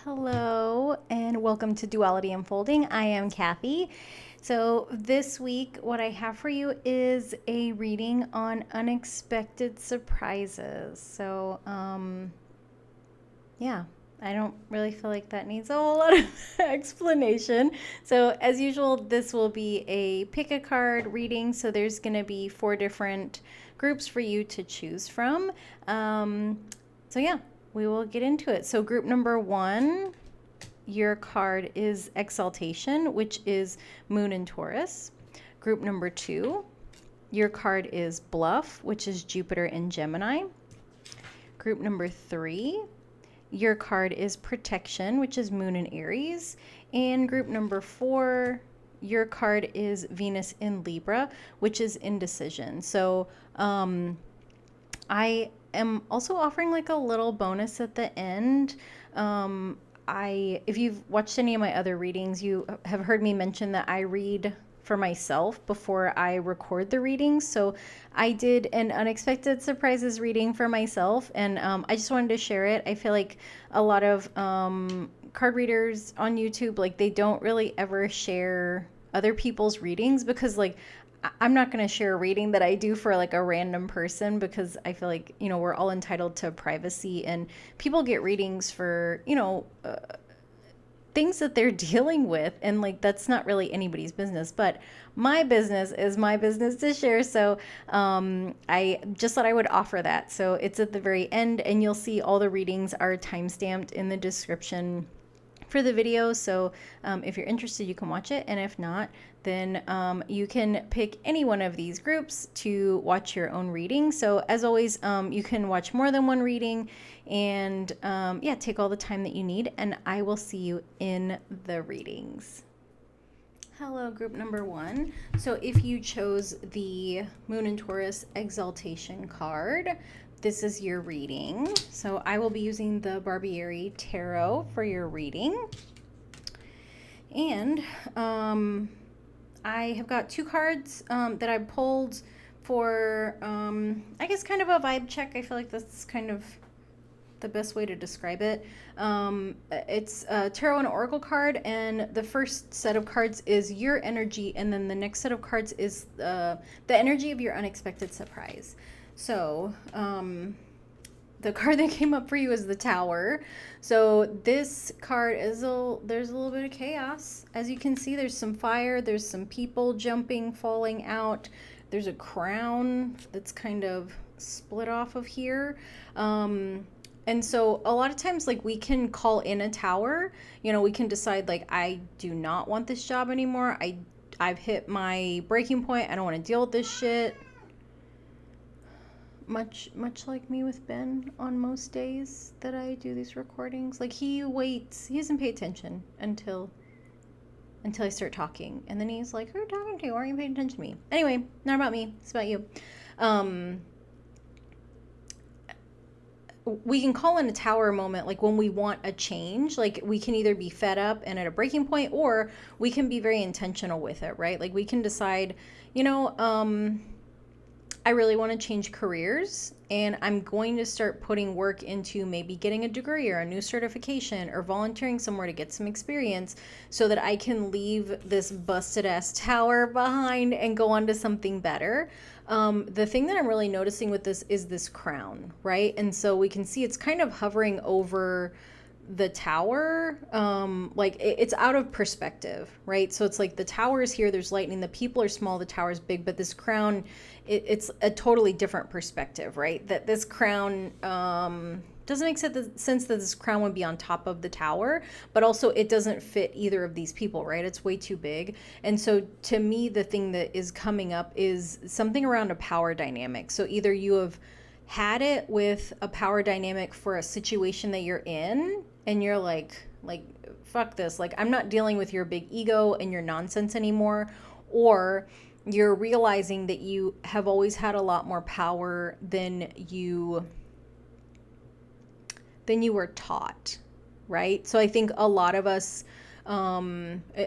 Hello and welcome to Duality Unfolding. I am Kathy. So, this week, what I have for you is a reading on unexpected surprises. Yeah, I don't really feel like that needs a whole lot of explanation. So, as usual, this will be a pick a card reading. So, there's going to be 4 different groups for you to choose from. Yeah, we will get into it. So, group number 1, your card is Exaltation, which is Moon in Taurus. Group number 2, your card is Bluff, which is Jupiter in Gemini. Group number 3, your card is Protection, which is Moon in Aries. And group number 4, your card is Venus in Libra, which is Indecision. So I am also offering like a little bonus at the end. If you've watched any of my other readings, you have heard me mention that I read for myself before I record the readings. So I did an unexpected surprises reading for myself, and I just wanted to share it. I feel like a lot of card readers on YouTube, like they don't really ever share other people's readings because like I'm not going to share a reading that I do for like a random person because I feel like, we're all entitled to privacy, and people get readings for, things that they're dealing with, and like that's not really anybody's business, but my business is my business to share. So I just thought I would offer that. So it's at the very end, and you'll see all the readings are time-stamped in the description for the video. So if you're interested, you can watch it, and if not, then you can pick any one of these groups to watch your own reading. So as always, you can watch more than one reading, and yeah, take all the time that you need, and I will see you in the readings. Hello, group number 1. So if you chose the Moon in Taurus Exaltation card, this is your reading. So I will be using the Barbieri Tarot for your reading. And I have got 2 cards that I pulled for, I guess, kind of a vibe check. I feel like that's kind of the best way to describe it. It's a tarot and oracle card, and the first set of cards is your energy, and then the next set of cards is the energy of your unexpected surprise. So the card that came up for you is the Tower. So this card is there's a little bit of chaos. As you can see, there's some fire, there's some people jumping, falling out. There's a crown that's kind of split off of here. And so a lot of times, like, we can call in a tower, we can decide, like, I do not want this job anymore. I've hit my breaking point. I don't want to deal with this shit. Much like me with Ben on most days that I do these recordings. Like, he waits. He doesn't pay attention until I start talking. And then he's like, who are you talking to? Why aren't you paying attention to me? Anyway, not about me. It's about you. We can call in a tower moment, like when we want a change. Like, we can either be fed up and at a breaking point, or we can be very intentional with it, right? Like, we can decide, I really want to change careers, and I'm going to start putting work into maybe getting a degree or a new certification or volunteering somewhere to get some experience so that I can leave this busted ass tower behind and go on to something better. The thing that I'm really noticing with this is this crown, right? And so we can see it's kind of hovering over the tower, like it's out of perspective, right? So it's like the tower is here, there's lightning, the people are small, the tower is big, but this crown, it's a totally different perspective, right? That this crown doesn't make sense that this crown would be on top of the tower, but also it doesn't fit either of these people, right? It's way too big. And so to me, the thing that is coming up is something around a power dynamic. So either you have had it with a power dynamic for a situation that you're in, and you're like fuck this, like I'm not dealing with your big ego and your nonsense anymore, or you're realizing that you have always had a lot more power than you were taught, right? So I think a lot of us,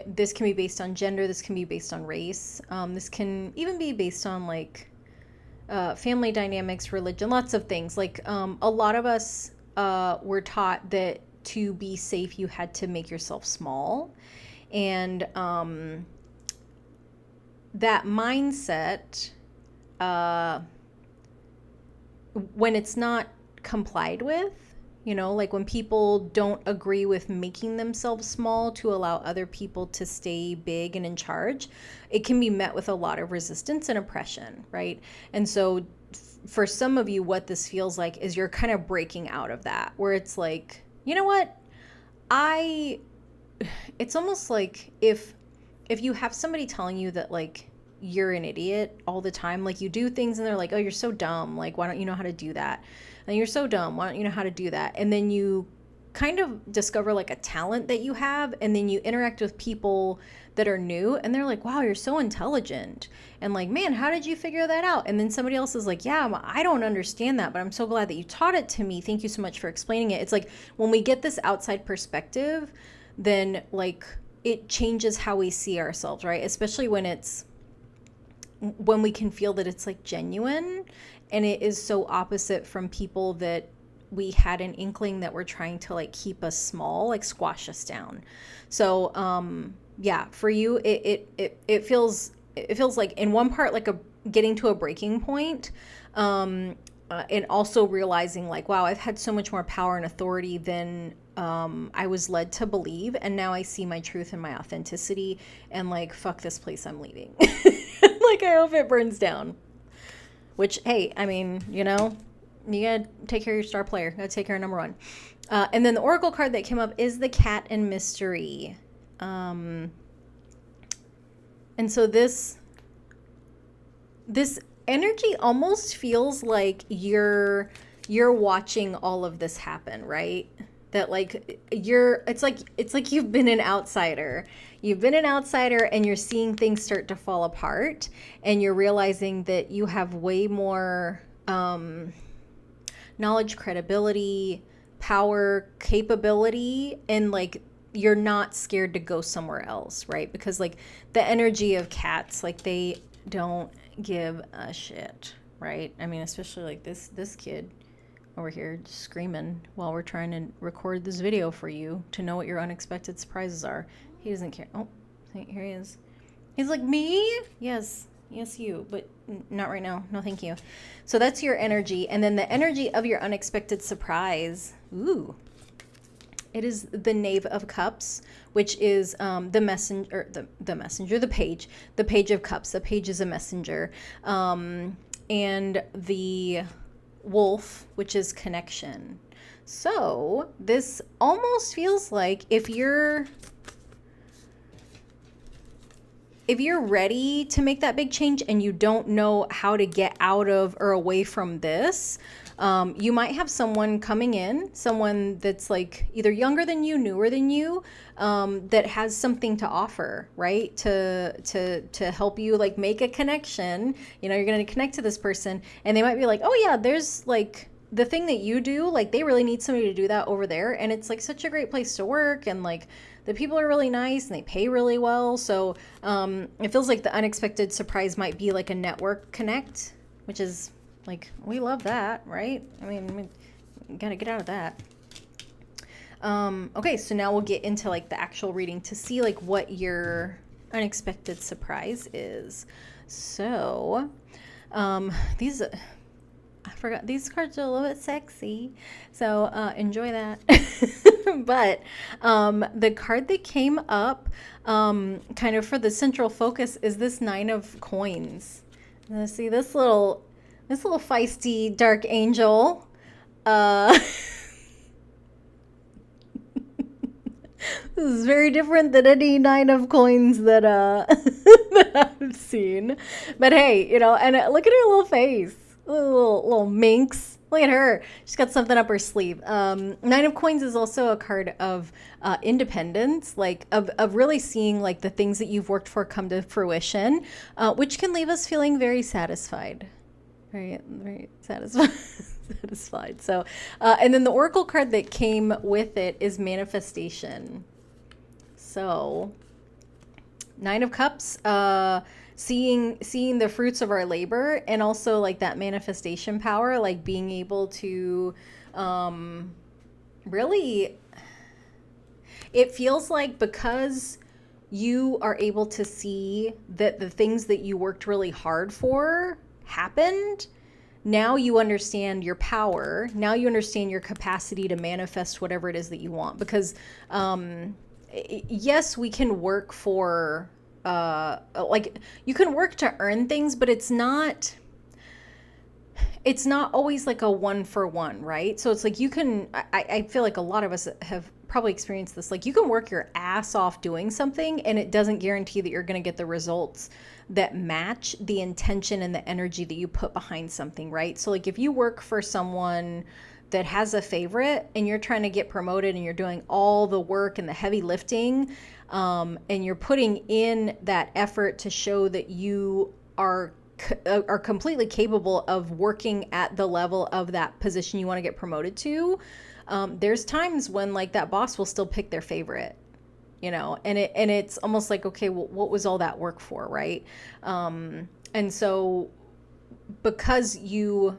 this can be based on gender, this can be based on race, this can even be based on like family dynamics, religion, lots of things. Like a lot of us were taught that to be safe, you had to make yourself small. And that mindset, when it's not complied with, you know, like when people don't agree with making themselves small to allow other people to stay big and in charge, it can be met with a lot of resistance and oppression, right? And so for some of you, what this feels like is you're kind of breaking out of that, where it's like, you know what? It's almost like if you have somebody telling you that like you're an idiot all the time, like you do things and they're like, oh, you're so dumb, like why don't you know how to do that? And you're so dumb, why don't you know how to do that? And then you kind of discover like a talent that you have, and then you interact with people that are new and they're like, wow, you're so intelligent, and like, man, how did you figure that out? And then somebody else is like, yeah, I don't understand that, but I'm so glad that you taught it to me, thank you so much for explaining it. It's like when we get this outside perspective, then like it changes how we see ourselves, right? Especially when we can feel that it's like genuine, and it is so opposite from people that we had an inkling that were trying to like keep us small, like squash us down. So yeah, for you it feels like in one part like getting to a breaking point, and also realizing like, wow, I've had so much more power and authority than I was led to believe, and now I see my truth and my authenticity, and like, fuck this place, I'm leaving. Like, I hope it burns down. Which, hey, I mean, you know, you gotta take care of your star player. Gotta take care of number one. And then the oracle card that came up is the Cat and Mystery. And so this energy almost feels like you're watching all of this happen, right? That like it's like you've been an outsider. You've been an outsider and you're seeing things start to fall apart, and you're realizing that you have way more knowledge, credibility, power, capability, and like you're not scared to go somewhere else, right? Because like the energy of cats, like they don't give a shit, right? I mean, especially like this kid over here just screaming while we're trying to record this video for you to know what your unexpected surprises are. He doesn't care. Oh, here he is. He's like, me? Yes, you, but not right now. No, thank you. So that's your energy. And then the energy of your unexpected surprise. Ooh. It is the Knave of Cups, which is the messenger, the page. The Page of Cups. The page is a messenger. And the Wolf, which is connection. So this almost feels like if you're ready to make that big change and you don't know how to get out of or away from this, you might have someone coming in, someone that's like either younger than you, newer than you, that has something to offer, right? To help you like make a connection. You know, you're going to connect to this person and they might be like, oh yeah, there's like the thing that you do, like they really need somebody to do that over there. And it's like such a great place to work. And like the people are really nice and they pay really well. So it feels like the unexpected surprise might be like a network connect, which is like, we love that, right? I mean, we gotta get out of that. Okay, so now we'll get into like the actual reading to see like what your unexpected surprise is. So these, I forgot, these cards are a little bit sexy, so enjoy that. But the card that came up kind of for the central focus is this Nine of Coins. Let's see this little feisty dark angel. This is very different than any Nine of Coins that that I've seen. But hey, you know, and look at her little face, little minx. Look at her. She's got something up her sleeve. Nine of Coins is also a card of independence, like of really seeing like the things that you've worked for come to fruition, which can leave us feeling very satisfied. Very satisfied. So, and then the oracle card that came with it is manifestation. So, Nine of Cups, seeing the fruits of our labor, and also like that manifestation power, like being able to really It feels like because you are able to see that the things that you worked really hard for happened, now you understand your power. Now you understand your capacity to manifest whatever it is that you want. Because, yes, we can work for, like, you can work to earn things, but it's not always like a one for one, right? So it's like you can, I feel like a lot of us have probably experienced this. Like you can work your ass off doing something and it doesn't guarantee that you're going to get the results that match the intention and the energy that you put behind something, right? So like if you work for someone that has a favorite and you're trying to get promoted and you're doing all the work and the heavy lifting, and you're putting in that effort to show that you are completely capable of working at the level of that position you want to get promoted to, there's times when like that boss will still pick their favorite, and it's almost like, okay, well, what was all that work for, right? And so because you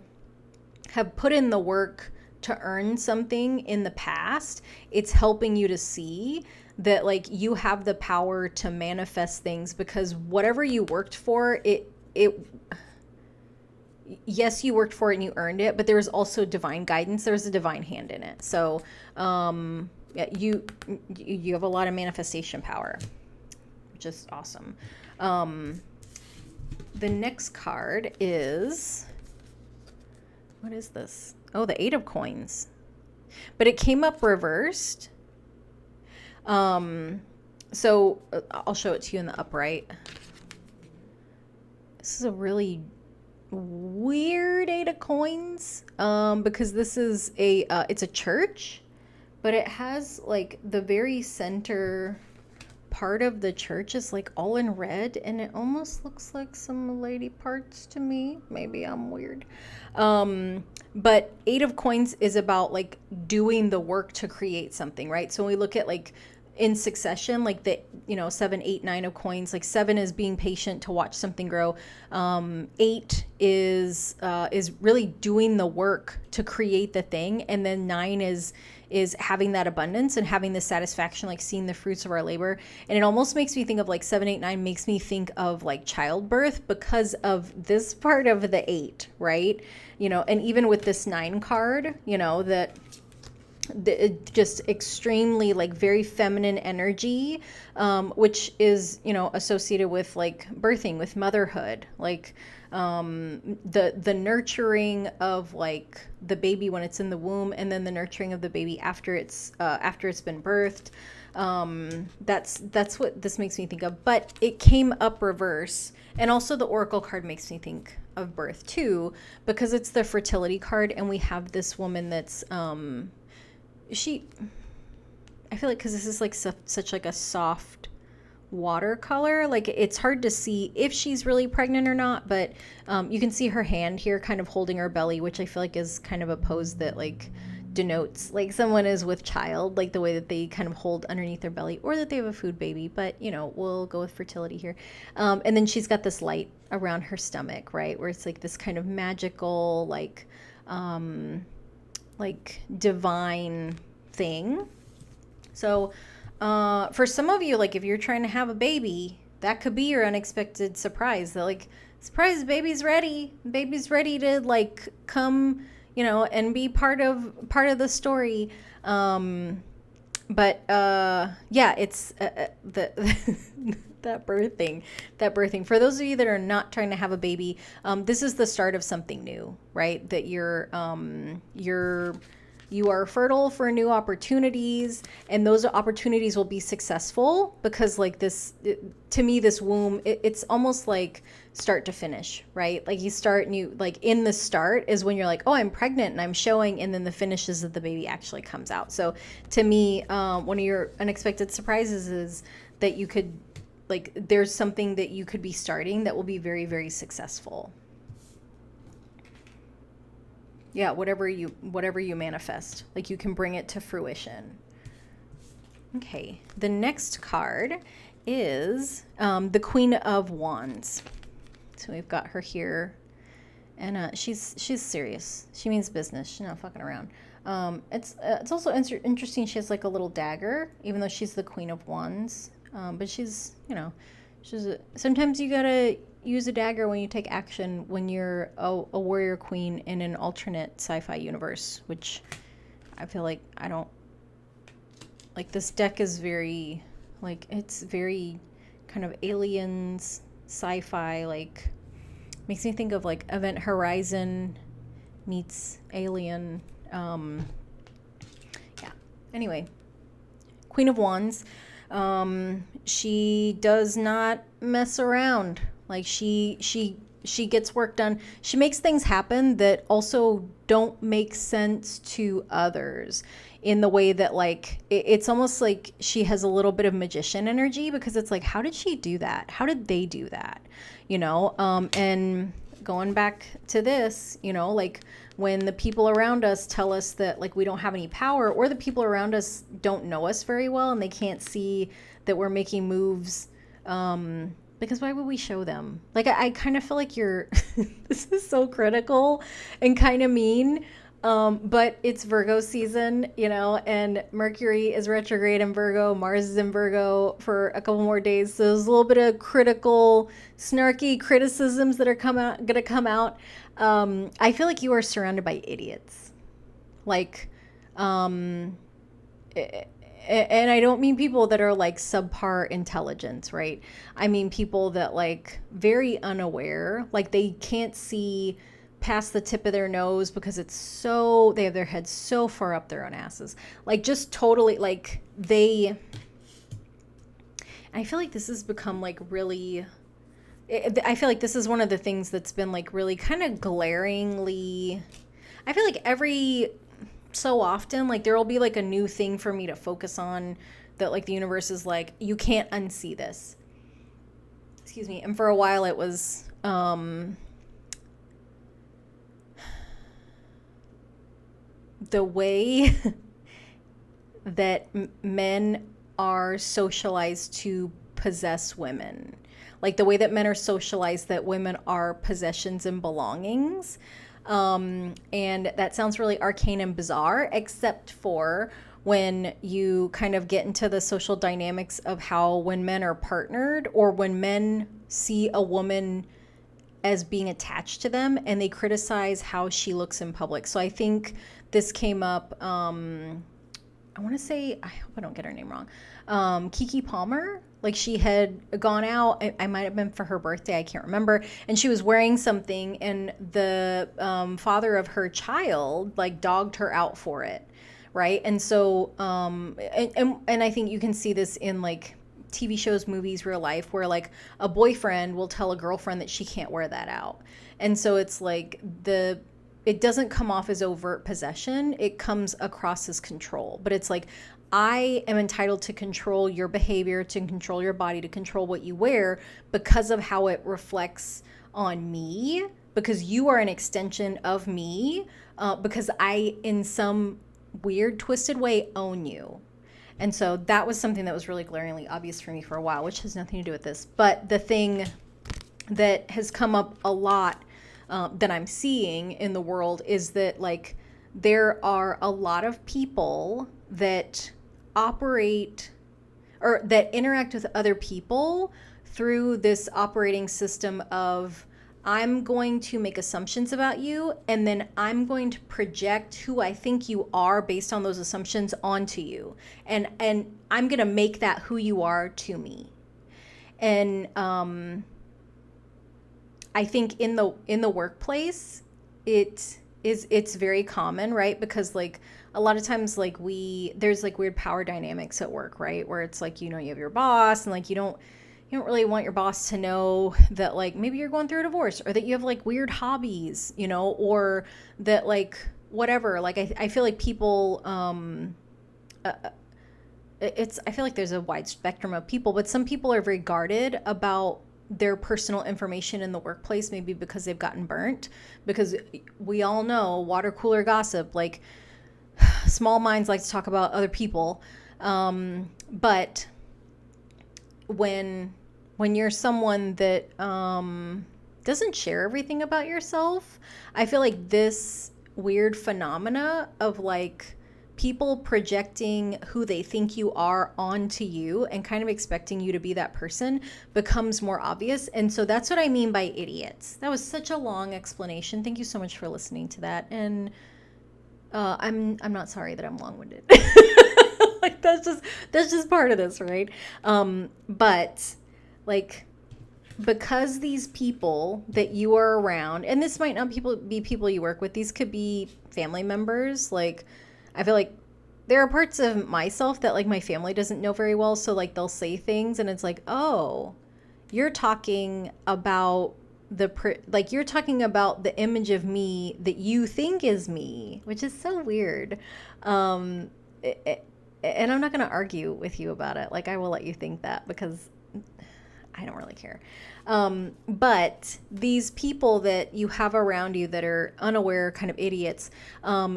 have put in the work to earn something in the past, it's helping you to see that like you have the power to manifest things, because whatever you worked for, yes, you worked for it and you earned it, but there was also divine guidance. There's a divine hand in it. So, yeah, you have a lot of manifestation power, which is awesome. The next card is, what is this? Oh, the 8 of Coins, but it came up reversed. So I'll show it to you in the upright. This is a really weird 8 of Coins, because this is it's a church, but it has like the very center part of the church is like all in red, and it almost looks like some lady parts to me. Maybe I'm weird. But 8 of Coins is about like doing the work to create something, right? So when we look at like in succession, like the 7, 8, 9 of Coins, like 7 is being patient to watch something grow. 8 is really doing the work to create the thing, and then 9 is having that abundance and having the satisfaction, like seeing the fruits of our labor. And it almost makes me think of like 7, 8, 9 makes me think of like childbirth because of this part of the 8, right? And even with this 9 card, that just extremely like very feminine energy, which is associated with like birthing, with motherhood, like the nurturing of like the baby when it's in the womb, and then the nurturing of the baby after it's been birthed. That's what this makes me think of. But it came up reverse, and also the Oracle card makes me think of birth too, because it's the fertility card, and we have this woman that's I feel like, because this is like such like a soft watercolor, like it's hard to see if she's really pregnant or not, but you can see her hand here kind of holding her belly, which I feel like is kind of a pose that like denotes like someone is with child, like the way that they kind of hold underneath their belly, or that they have a food baby, but we'll go with fertility here. And then she's got this light around her stomach, right, where it's like this kind of magical like divine thing. So for some of you, like if you're trying to have a baby, that could be your unexpected surprise. That like, surprise, baby's ready to like come, and be part of the story. But yeah, it's that birthing. For those of you that are not trying to have a baby, this is the start of something new, right? That you are fertile for new opportunities, and those opportunities will be successful, because like to me, this womb, it's almost like start to finish, right? Like you start and you like in the start is when you're like, oh, I'm pregnant and I'm showing, and then the finish is that the baby actually comes out. So to me, one of your unexpected surprises is that you could like, there's something that you could be starting that will be very, very successful. Yeah, whatever you manifest, like you can bring it to fruition. Okay, the next card is the Queen of Wands. So we've got her here, and she's serious. She means business. She's not fucking around. It's also interesting. She has like a little dagger, even though she's the Queen of Wands. But she's, sometimes you gotta use a dagger when you take action when you're a warrior queen in an alternate sci-fi universe, which I feel like I don't like. This deck is very like, it's very kind of aliens, sci-fi, like makes me think of like Event Horizon meets Alien. Yeah. Anyway, Queen of Wands. She does not mess around. Like she gets work done. She makes things happen that also don't make sense to others in the way that like it's almost like she has a little bit of magician energy, because it's like, how did she do that? How did they do that? And going back to this, like when the people around us tell us that like we don't have any power, or the people around us don't know us very well and they can't see that we're making moves, because why would we show them? Like I kind of feel like you're this is so critical and kind of mean, but it's Virgo season, and Mercury is retrograde in Virgo, Mars is in Virgo for a couple more days. So there's a little bit of critical, snarky criticisms that are gonna come out. I feel like you are surrounded by idiots. Like, and I don't mean people that are like subpar intelligence, right? I mean people that like very unaware, like they can't see past the tip of their nose because they have their heads so far up their own asses. Like just totally like I feel like this has become like really, I feel like this is one of the things that's been like really kind of glaringly, I feel like every so often, like there will be like a new thing for me to focus on that like the universe is like, you can't unsee this. Excuse me. And for a while it was, the way that men are socialized to possess women, like the way that men are socialized that women are possessions and belongings. And that sounds really arcane and bizarre, except for when you kind of get into the social dynamics of how when men are partnered, or when men see a woman as being attached to them and they criticize how she looks in public. So I think this came up, I want to say, I hope I don't get her name wrong, Kiki Palmer. Like she had gone out, I might have been for her birthday, I can't remember, and she was wearing something, and the father of her child like dogged her out for it, right? And so and I think you can see this in like TV shows, movies, real life, where like a boyfriend will tell a girlfriend that she can't wear that out. And so it's like it doesn't come off as overt possession, it comes across as control. But it's like, I am entitled to control your behavior, to control your body, to control what you wear because of how it reflects on me, because you are an extension of me, because I, in some weird, twisted way, own you. And so that was something that was really glaringly obvious for me for a while, which has nothing to do with this. But the thing that has come up a lot that I'm seeing in the world is that like there are a lot of people that operate or that interact with other people through this operating system of, I'm going to make assumptions about you, and then I'm going to project who I think you are based on those assumptions onto you. And I'm going to make that who you are to me. And I think in the workplace, it's very common, right? Because like a lot of times like there's like weird power dynamics at work, right? Where it's like, you have your boss, and like you don't really want your boss to know that like maybe you're going through a divorce, or that you have like weird hobbies, or that like whatever. Like I feel like people I feel like there's a wide spectrum of people, but some people are very guarded about their personal information in the workplace, maybe because they've gotten burnt, because we all know water cooler gossip, like small minds like to talk about other people. But when you're someone that doesn't share everything about yourself, I feel like this weird phenomena of like people projecting who they think you are onto you and kind of expecting you to be that person becomes more obvious. And so that's what I mean by idiots. That was such a long explanation. Thank you so much for listening to that. And I'm not sorry that I'm long-winded. Like that's just part of this, right? But like, because these people that you are around, and this might not be people you work with, these could be family members. Like, I feel like there are parts of myself that like my family doesn't know very well. So like they'll say things and it's like, oh, you're talking about you're talking about the image of me that you think is me, which is so weird. And I'm not going to argue with you about it. Like, I will let you think that because I don't really care. But these people that you have around you that are unaware kind of idiots,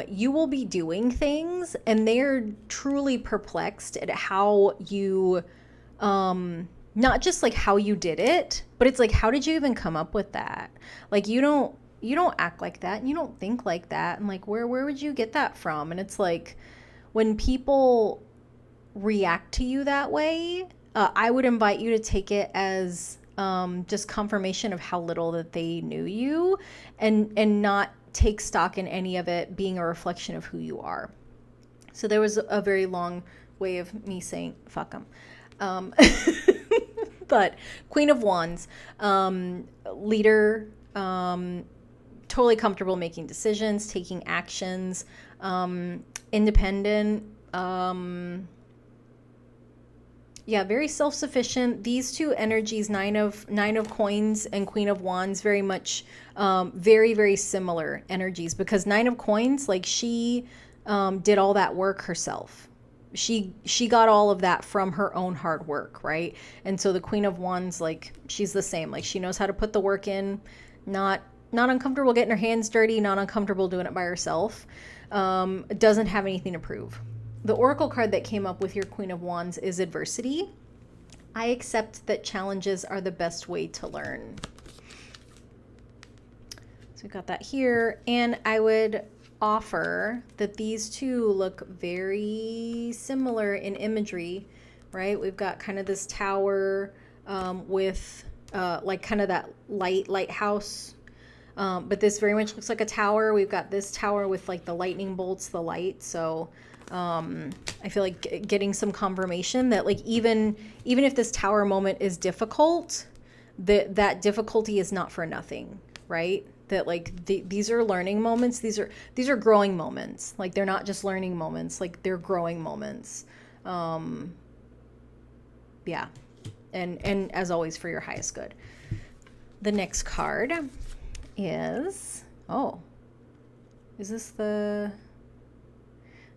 you will be doing things and they're truly perplexed at how you, not just like how you did it, but it's like, how did you even come up with that? Like, you don't act like that and you don't think like that. And like, where would you get that from? And it's like, when people react to you that way, I would invite you to take it as just confirmation of how little that they knew you, and not take stock in any of it being a reflection of who you are. So there was a very long way of me saying fuck them. But Queen of Wands, leader, totally comfortable making decisions, taking actions, independent, very self-sufficient. These two energies, nine of coins and Queen of Wands, very much very, very similar energies, because Nine of Coins, like, she did all that work herself. She got all of that from her own hard work, right? And so the Queen of Wands, like, she's the same. Like, she knows how to put the work in, not uncomfortable getting her hands dirty, not uncomfortable doing it by herself. Doesn't have anything to prove. The Oracle card that came up with your Queen of Wands is Adversity. I accept that challenges are the best way to learn. So we got that here. And I would offer that these two look very similar in imagery, right? We've got kind of this tower with like kind of that lighthouse. But this very much looks like a tower. We've got this tower with like the lightning bolts, the light. So I feel like getting some confirmation that, like, even if this tower moment is difficult, that difficulty is not for nothing, right? That, like, these are learning moments. These are growing moments. Like, they're not just learning moments. Like, they're growing moments. Yeah. And as always, for your highest good. The next card is, is this the...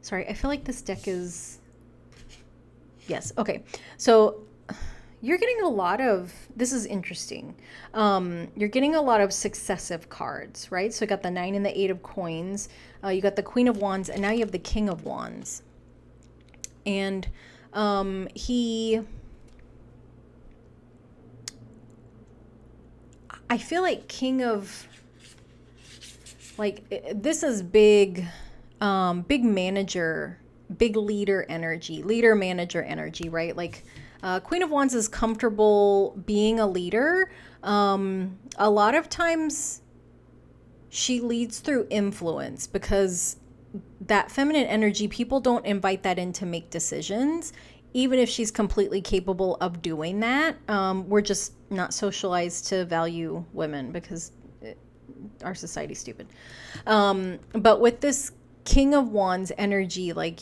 Sorry, I feel like this deck is... Yes, okay. So you're getting a lot of... This is interesting. You're getting a lot of successive cards, right? So you got the 9 and the 8 of coins. You got the Queen of Wands, and now you have the King of Wands. And I feel like King of... Like, this is big... big manager, big leader energy, leader manager energy, right? Like, Queen of Wands is comfortable being a leader. A lot of times she leads through influence, because that feminine energy, people don't invite that in to make decisions, even if she's completely capable of doing that. We're just not socialized to value women because our society's stupid. But with this King of Wands energy, like,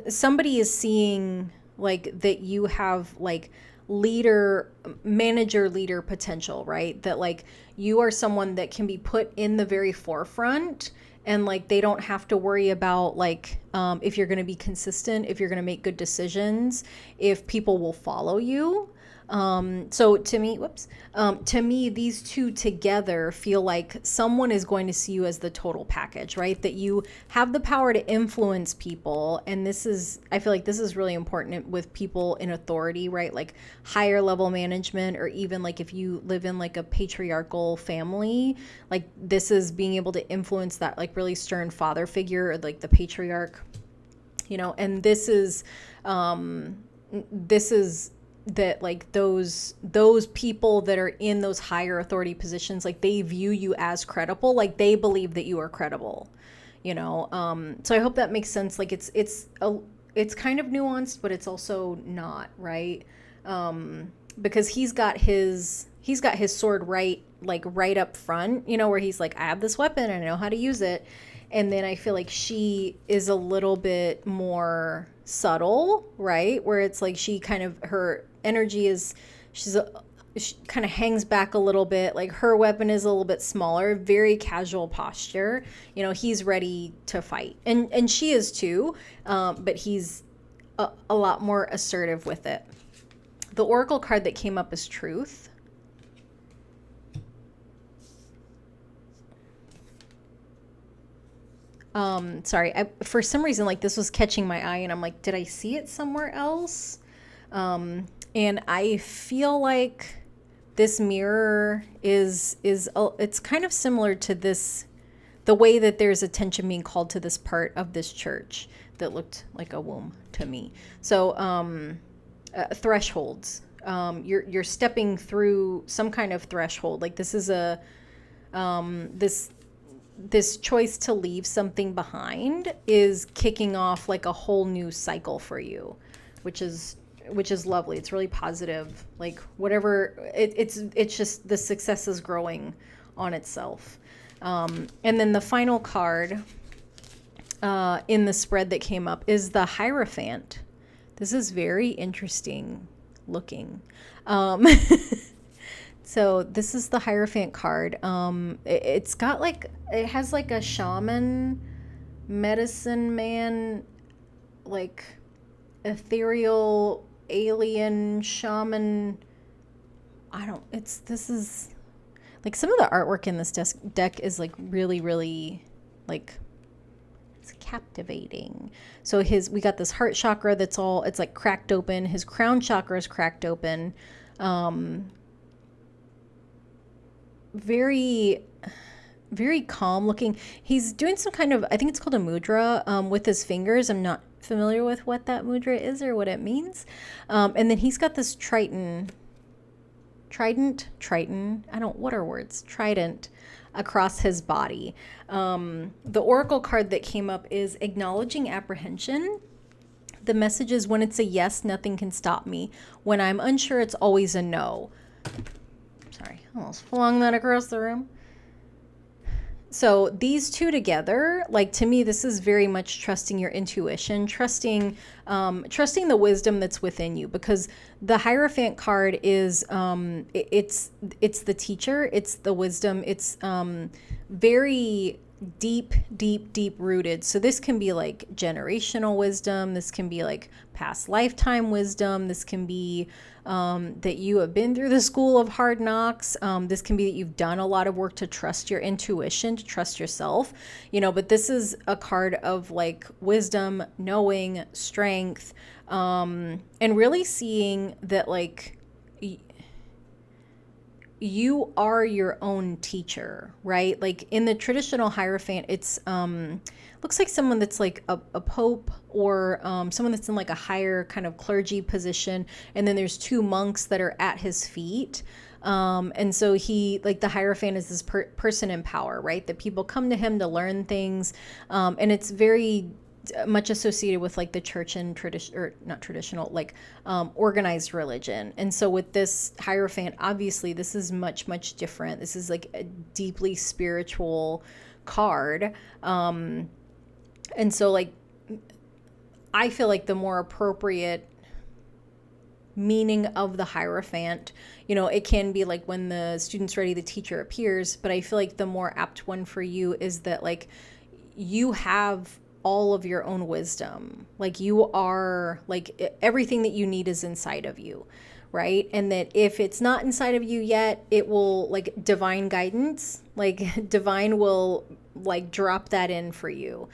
somebody is seeing, like, that you have, like, leader potential, right? That, like, you are someone that can be put in the very forefront, and, like, they don't have to worry about, like, if you're going to be consistent, if you're going to make good decisions, if people will follow you. So to me, these two together feel like someone is going to see you as the total package, right? That you have the power to influence people. And I feel like this is really important with people in authority, right? Like higher level management, or even like if you live in like a patriarchal family, like this is being able to influence that like really stern father figure, or like the patriarch, and this is that like those people that are in those higher authority positions, like they view you as credible, like they believe that you are credible, so I hope that makes sense. Like it's kind of nuanced, but it's also not, right? Because he's got his sword right up front, where he's like, I have this weapon and I know how to use it. And then I feel like she is a little bit more subtle, right? Where it's like her energy is, she kind of hangs back a little bit. Like her weapon is a little bit smaller, very casual posture. He's ready to fight. And she is too, but he's a lot more assertive with it. The Oracle card that came up is Truth. Sorry, for some reason, like this was catching my eye and I'm like, did I see it somewhere else? And I feel like this mirror it's kind of similar to the way that there's attention being called to this part of this church that looked like a womb to me. So, thresholds, you're stepping through some kind of threshold. Like this is this choice to leave something behind is kicking off like a whole new cycle for you, which is lovely. It's really positive. Like whatever, it's just the success is growing on itself. And then the final card in the spread that came up is the Hierophant. This is very interesting looking. So this is the Hierophant card. It has like a shaman, medicine man, like ethereal alien shaman. This is like some of the artwork in this deck is like really, really like, it's captivating. So we got this heart chakra it's like cracked open. His crown chakra is cracked open. Very, very calm looking. He's doing some kind of, I think it's called a mudra, with his fingers. I'm not familiar with what that mudra is or what it means. And then he's got this trident, what are words? Trident across his body. The Oracle card that came up is Acknowledging Apprehension. The message is, when it's a yes, nothing can stop me. When I'm unsure, it's always a no. Sorry, almost flung that across the room. So these two together, like to me, this is very much trusting your intuition, trusting the wisdom that's within you, because the Hierophant card is it's the teacher, it's the wisdom, it's very deep rooted. So this can be like generational wisdom, this can be like past lifetime wisdom, this can be that you have been through the school of hard knocks, this can be that you've done a lot of work to trust your intuition, to trust yourself, but this is a card of like wisdom, knowing, strength, and really seeing that like you are your own teacher, right? Like in the traditional Hierophant, it's looks like someone that's like a pope, or someone that's in like a higher kind of clergy position, and then there's two monks that are at his feet. And so he, like the Hierophant is this person in power, right? That people come to him to learn things, and it's very much associated with like the church and tradition, or not traditional, like organized religion. And so with this Hierophant, obviously this is much different. This is like a deeply spiritual card. And so like I feel like the more appropriate meaning of the Hierophant, it can be like when the student's ready, the teacher appears, but I feel like the more apt one for you is that like you have all of your own wisdom. Like you are, like everything that you need is inside of you, right? And that if it's not inside of you yet, it will, like, divine guidance, like divine will like drop that in for you.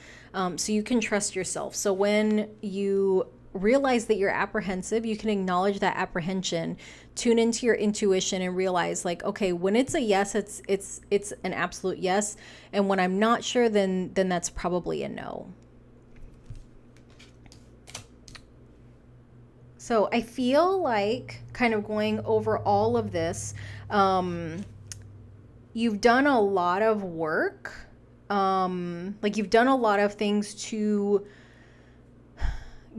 So you can trust yourself. So when you realize that you're apprehensive, you can acknowledge that apprehension, tune into your intuition, and realize, like, okay, when it's a yes, it's an absolute yes, and when I'm not sure, then that's probably a no. So I feel like, kind of going over all of this, you've done a lot of work. Like, you've done a lot of things to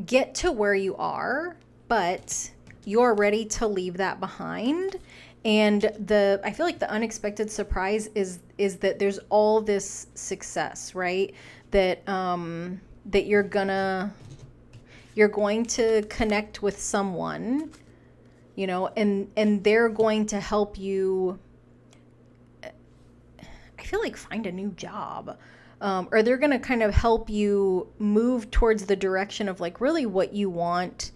get to where you are, but you're ready to leave that behind. And I feel like the unexpected surprise is that there's all this success, right? That that you're going to connect with someone, you know, and they're going to help you, I feel like, find a new job. Or they're going to kind of help you move towards the direction of, like, really what you want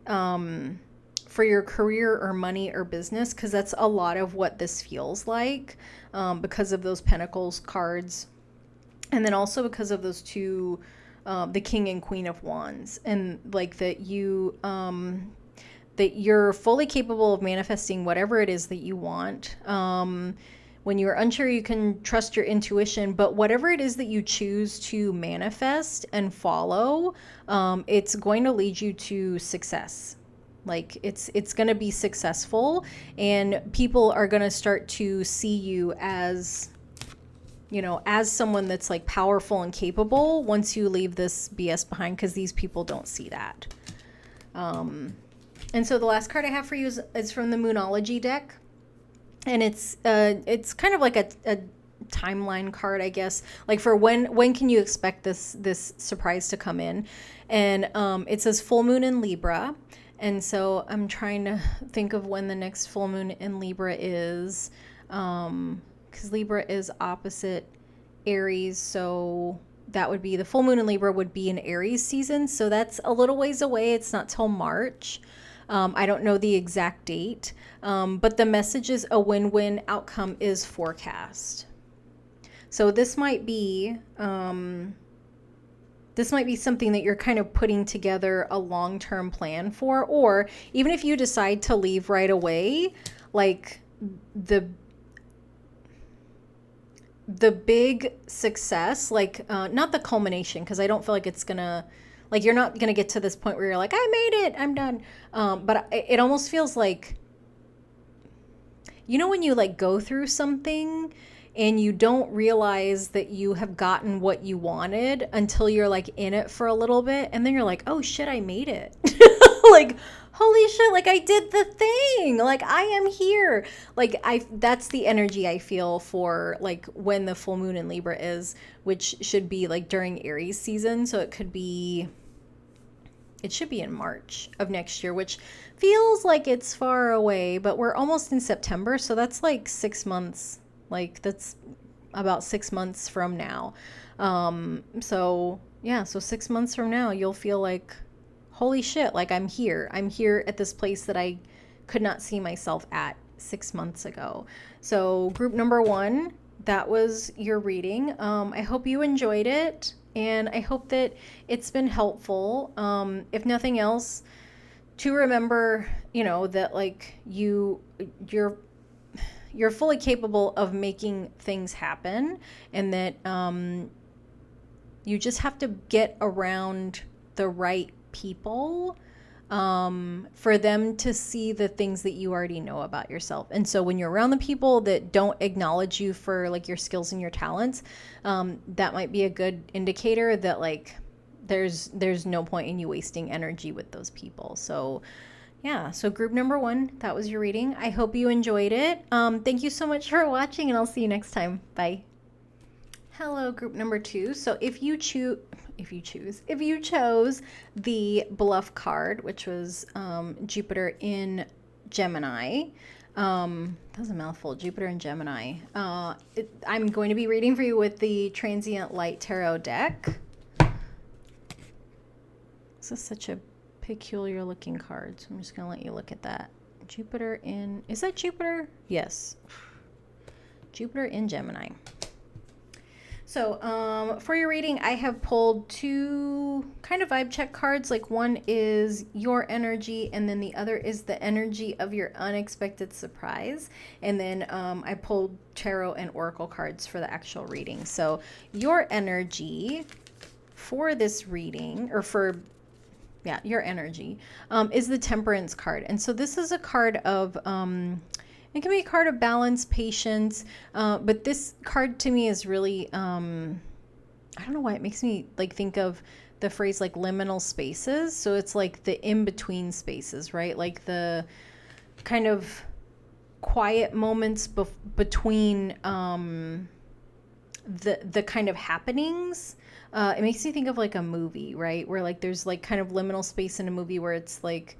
for your career or money or business, because that's a lot of what this feels like, because of those Pentacles cards. And then also because of those two, the King and Queen of Wands, and like that you're fully capable of manifesting whatever it is that you want. When you're unsure, you can trust your intuition, but whatever it is that you choose to manifest and follow, it's going to lead you to success. Like, it's going to be successful, and people are going to start to see you as, you know, as someone that's, like, powerful and capable once you leave this BS behind, because these people don't see that. And so the last card I have for you is from the Moonology deck. And it's kind of like a timeline card, I guess, like for when can you expect this surprise to come in. And it says full moon in Libra. And so I'm trying to think of when the next full moon in Libra is, because Libra is opposite Aries. So that would be, the full moon in Libra would be in Aries season. So that's a little ways away. It's not till March. I don't know the exact date, but the message is a win-win outcome is forecast. So this might be something that you're kind of putting together a long-term plan for, or even if you decide to leave right away, like the big success, like not the culmination, because I don't feel like it's gonna, like, you're not gonna get to this point where you're like, I made it, I'm done. But it almost feels like, you know, when you, like, go through something and you don't realize that you have gotten what you wanted until you're, like, in it for a little bit, and then you're like, oh shit, I made it. Like, holy shit, like, I did the thing, like, I am here. Like, that's the energy I feel for, like, when the full moon in Libra is, which should be, like, during Aries season. So it should be in March of next year, which feels like it's far away, but we're almost in September. So that's like 6 months. Like, that's about 6 months from now. So 6 months from now, you'll feel like, holy shit, like, I'm here. I'm here at this place that I could not see myself at 6 months ago. So group number 1, that was your reading. I hope you enjoyed it. And I hope that it's been helpful. If nothing else, to remember, you know, that, like, you're fully capable of making things happen, and that you just have to get around the right people for them to see the things that you already know about yourself. And so when you're around the people that don't acknowledge you for, like, your skills and your talents, that might be a good indicator that, like, there's no point in you wasting energy with those people. So yeah, so group number 1, that was your reading. I hope you enjoyed it. Thank you so much for watching, and I'll see you next time. Bye. Hello, group number 2. So if you chose the Bluff card, which was Jupiter in Gemini, that was a mouthful, Jupiter in Gemini. I'm going to be reading for you with the Transient Light Tarot deck. This is such a peculiar looking card, so I'm just going to let you look at that. Jupiter in, is that Jupiter? Yes. Jupiter in Gemini. So for your reading, I have pulled two kind of vibe check cards. Like one is your energy, and then the other is the energy of your unexpected surprise. And then I pulled tarot and oracle cards for the actual reading. So your energy for this reading, or for, yeah, your energy, is the Temperance card. And so this is a card of... it can be a card of balance, patience, but this card to me is really, I don't know why it makes me like think of the phrase like liminal spaces. So it's like the in-between spaces, right? Like the kind of quiet moments between the kind of happenings. It makes me think of like a movie, right? Where like there's like kind of liminal space in a movie where it's like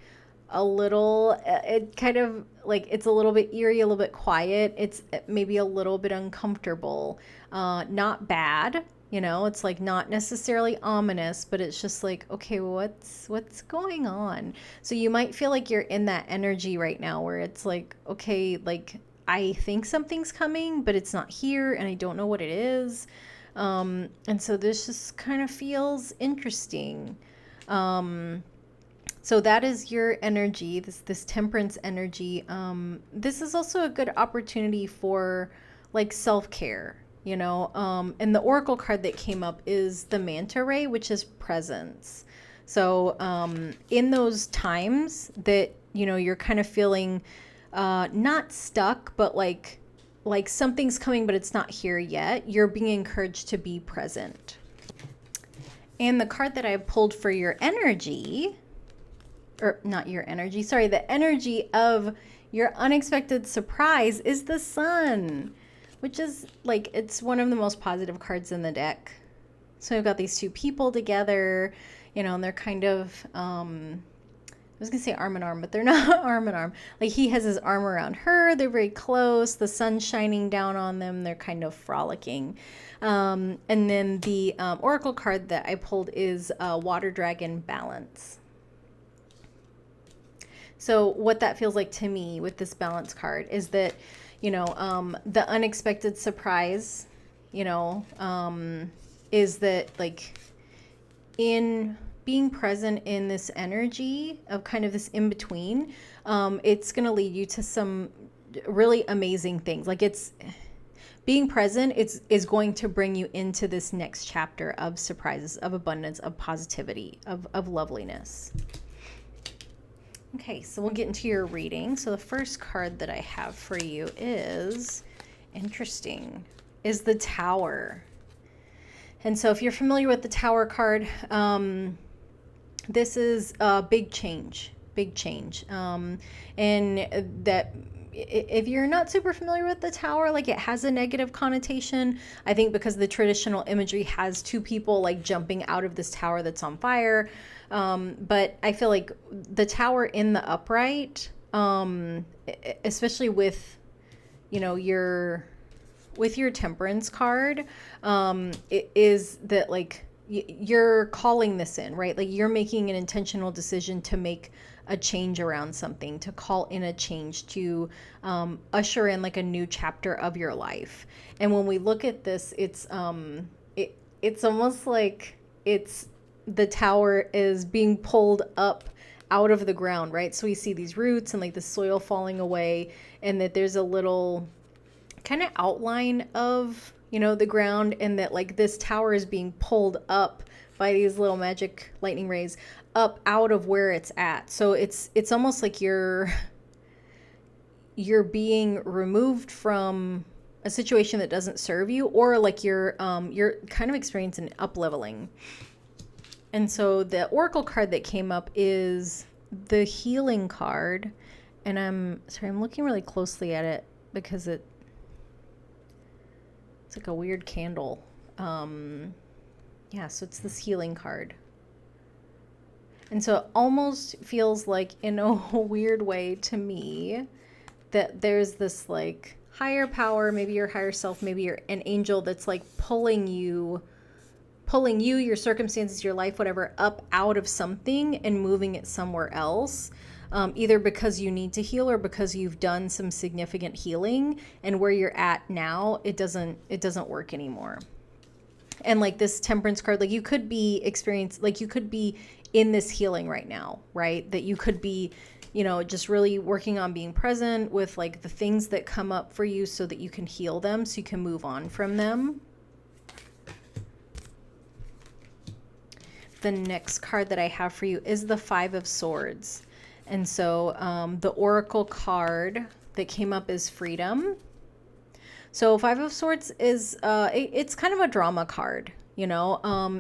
a little, it kind of like, it's a little bit eerie, a little bit quiet. It's maybe a little bit uncomfortable, not bad, you know, it's like not necessarily ominous, but it's just like, okay, what's going on? So you might feel like you're in that energy right now where it's like, okay, like I think something's coming, but it's not here and I don't know what it is. And so this just kind of feels interesting. So that is your energy, this Temperance energy. This is also a good opportunity for like self-care, you know. And the oracle card that came up is the Manta Ray, which is presence. So in those times that, you know, you're kind of feeling not stuck, but like something's coming, but it's not here yet, you're being encouraged to be present. And the card that I pulled for your energy, or not your energy, sorry, the energy of your unexpected surprise is the Sun, which is like, it's one of the most positive cards in the deck. So we've got these two people together, you know, and they're kind of, I was gonna say arm in arm, but they're not arm in arm. Like he has his arm around her, they're very close, the sun's shining down on them, they're kind of frolicking. And then the oracle card that I pulled is Water Dragon Balance. So what that feels like to me with this balance card is that, you know, the unexpected surprise, you know, is that like in being present in this energy of kind of this in between, it's going to lead you to some really amazing things. Like it's being present, is going to bring you into this next chapter of surprises, of abundance, of positivity, of loveliness. Okay, so we'll get into your reading. So the first card that I have for you is interesting, is the Tower. And so if you're familiar with the Tower card, this is a big change. And that if you're not super familiar with the Tower, like it has a negative connotation, I think because the traditional imagery has two people like jumping out of this tower that's on fire. But I feel like the Tower in the upright, especially with, you know, your Temperance card, it is that like you're calling this in, right? Like you're making an intentional decision to make a change around something, to call in a change, to usher in like a new chapter of your life. And when we look at this, it's almost like the Tower is being pulled up out of the ground, right? So we see these roots and like the soil falling away, and that there's a little kind of outline of, you know, the ground, and that like this tower is being pulled up by these little magic lightning rays up out of where it's at. So it's almost like you're being removed from a situation that doesn't serve you, or like you're kind of experiencing up leveling. And so the oracle card that came up is the Healing card, and I'm looking really closely at it because it's like a weird candle. Yeah, so it's this Healing card. And so it almost feels like, in a weird way to me, that there's this like higher power, maybe your higher self, maybe you're an angel that's like pulling you, your circumstances, your life, whatever, up out of something and moving it somewhere else. either because you need to heal or because you've done some significant healing, and where you're at now, it doesn't work anymore. And like this Temperance card, like you could be you could be in this healing right now, right? That you could be, just really working on being present with like the things that come up for you so that you can heal them, so you can move on from them. The next card that I have for you is the Five of Swords. And so the Oracle card that came up is freedom. So Five of Swords is, it's kind of a drama card, I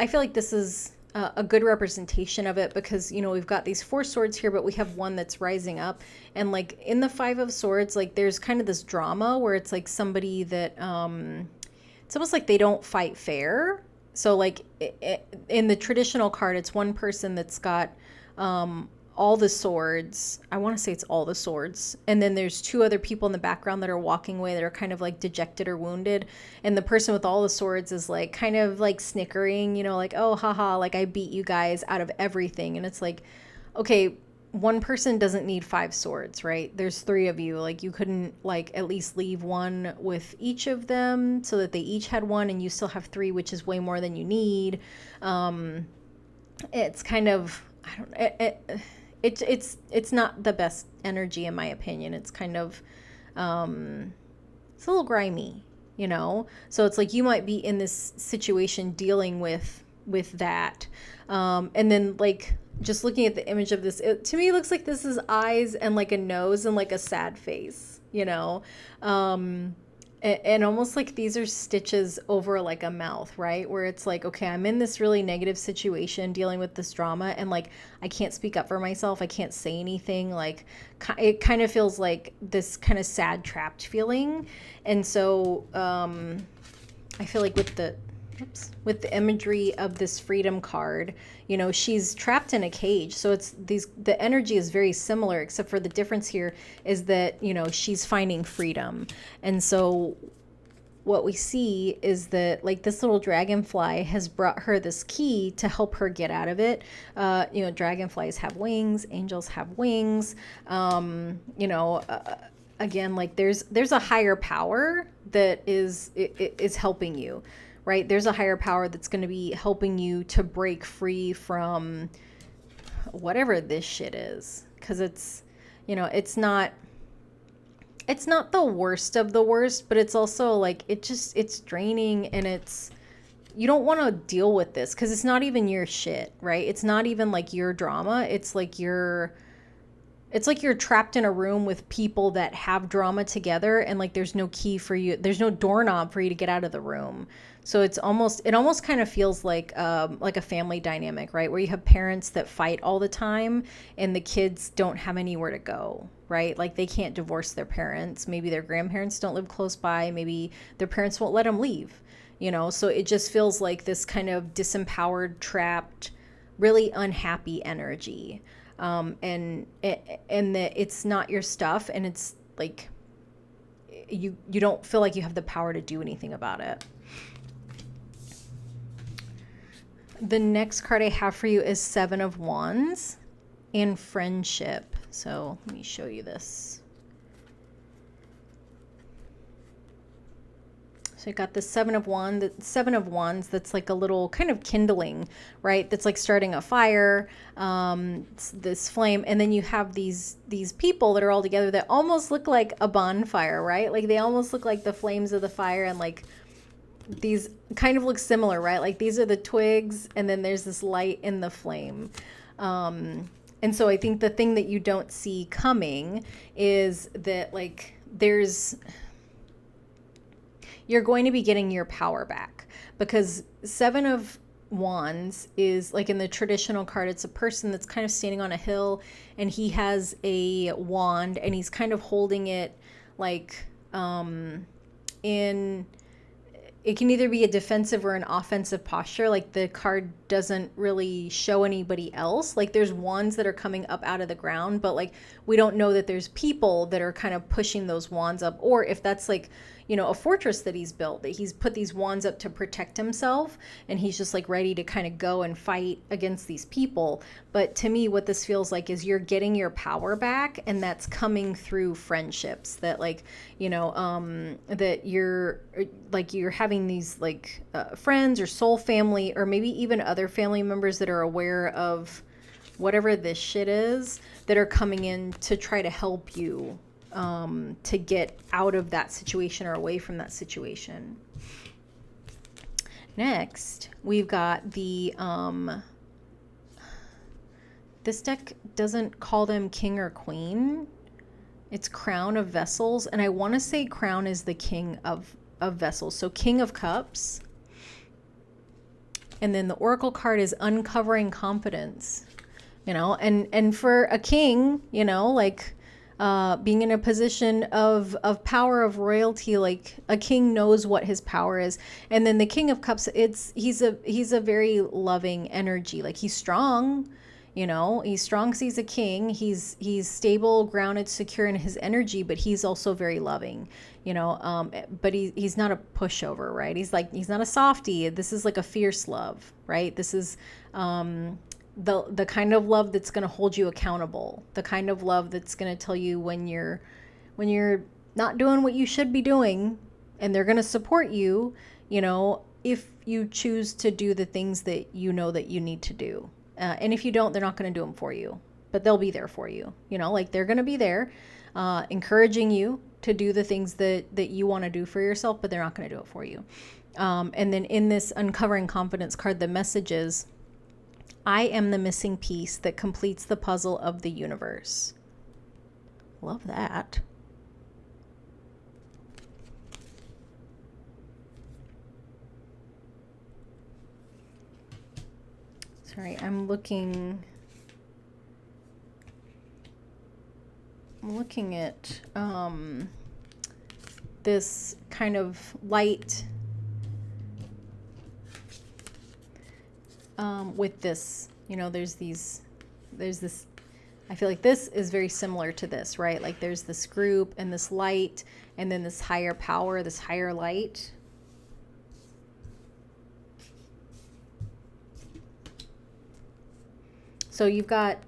feel like this is a good representation of it because, we've got these four swords here, but we have one that's rising up. And like in the Five of Swords, like there's kind of this drama where it's like somebody that, it's almost like they don't fight fair. So like in the traditional card, it's one person that's got all the swords. I want to say it's all the swords. And then there's two other people in the background that are walking away that are kind of like dejected or wounded. And the person with all the swords is like kind of like snickering, like, oh, haha, like I beat you guys out of everything. And it's like, okay, one person doesn't need five swords, right? There's three of you. Like you couldn't like at least leave one with each of them so that they each had one and you still have three, which is way more than you need. It's kind of, I don't, it's not the best energy in my opinion. It's kind of, it's a little grimy, So it's like you might be in this situation dealing with that. And then like, just looking at the image of this, to me, it looks like this is eyes and like a nose and like a sad face, and almost like these are stitches over like a mouth, right? Where it's like, okay, I'm in this really negative situation dealing with this drama and like, I can't speak up for myself. I can't say anything. Like it kind of feels like this kind of sad, trapped feeling. And so, I feel like with the imagery of this freedom card, she's trapped in a cage. So the energy is very similar, except for the difference here is that, she's finding freedom. And so what we see is that like this little dragonfly has brought her this key to help her get out of it. Dragonflies have wings, angels have wings. Again, like there's a higher power that is helping you. Right? There's a higher power that's going to be helping you to break free from whatever this shit is. Because it's not the worst of the worst, but it's also like, it's draining and you don't want to deal with this because it's not even your shit, right? It's not even like your drama. It's like you're trapped in a room with people that have drama together and like there's no key for you. There's no doorknob for you to get out of the room. So it almost kind of feels like a family dynamic, right? Where you have parents that fight all the time and the kids don't have anywhere to go, right? Like they can't divorce their parents. Maybe their grandparents don't live close by. Maybe their parents won't let them leave, So it just feels like this kind of disempowered, trapped, really unhappy energy. And that it's not your stuff and it's like you don't feel like you have the power to do anything about it. The next card I have for you is Seven of Wands and Friendship. So let me show you this. So I got the Seven of Wands that's like a little kind of kindling, right? That's like starting a fire, this flame. And then you have these people that are all together that almost look like a bonfire, right? Like they almost look like the flames of the fire and like these kind of look similar, right? Like these are the twigs and then there's this light in the flame. And so I think the thing that you don't see coming is that like you're going to be getting your power back because Seven of Wands is like in the traditional card, it's a person that's kind of standing on a hill and he has a wand and he's kind of holding it like it can either be a defensive or an offensive posture. Like the card doesn't really show anybody else. Like there's wands that are coming up out of the ground, but like we don't know that there's people that are kind of pushing those wands up, or if that's like, a fortress that he's built, that he's put these wands up to protect himself, and he's just like ready to kind of go and fight against these people. But to me, what this feels like is you're getting your power back, and that's coming through friendships, that like, that you're having these like friends or soul family, or maybe even other family members that are aware of whatever this shit is, that are coming in to try to help you to get out of that situation or away from that situation. Next, we've got the, this deck doesn't call them king or queen. It's crown of vessels. And I want to say crown is the king of vessels. So king of cups. And then the oracle card is uncovering confidence. And for a king, like being in a position of power, of royalty, like a king knows what his power is. And then the king of cups, he's a very loving energy. Like he's strong, he's strong because he's a king. He's stable, grounded, secure in his energy, but he's also very loving, but he's not a pushover, right? He's not a softie. This is like a fierce love, right? This is, the kind of love that's going to hold you accountable, the kind of love that's going to tell you when you're not doing what you should be doing, and they're going to support you, if you choose to do the things that that you need to do. And if you don't, they're not going to do them for you, but they'll be there for you. Like they're going to be there, encouraging you to do the things that you want to do for yourself, but they're not going to do it for you. And then in this uncovering confidence card, the message is, I am the missing piece that completes the puzzle of the universe. Love that. Sorry, I'm looking at this kind of light with this, there's this, I feel like this is very similar to this, right? Like there's this group and this light, and then this higher power, this higher light. So you've got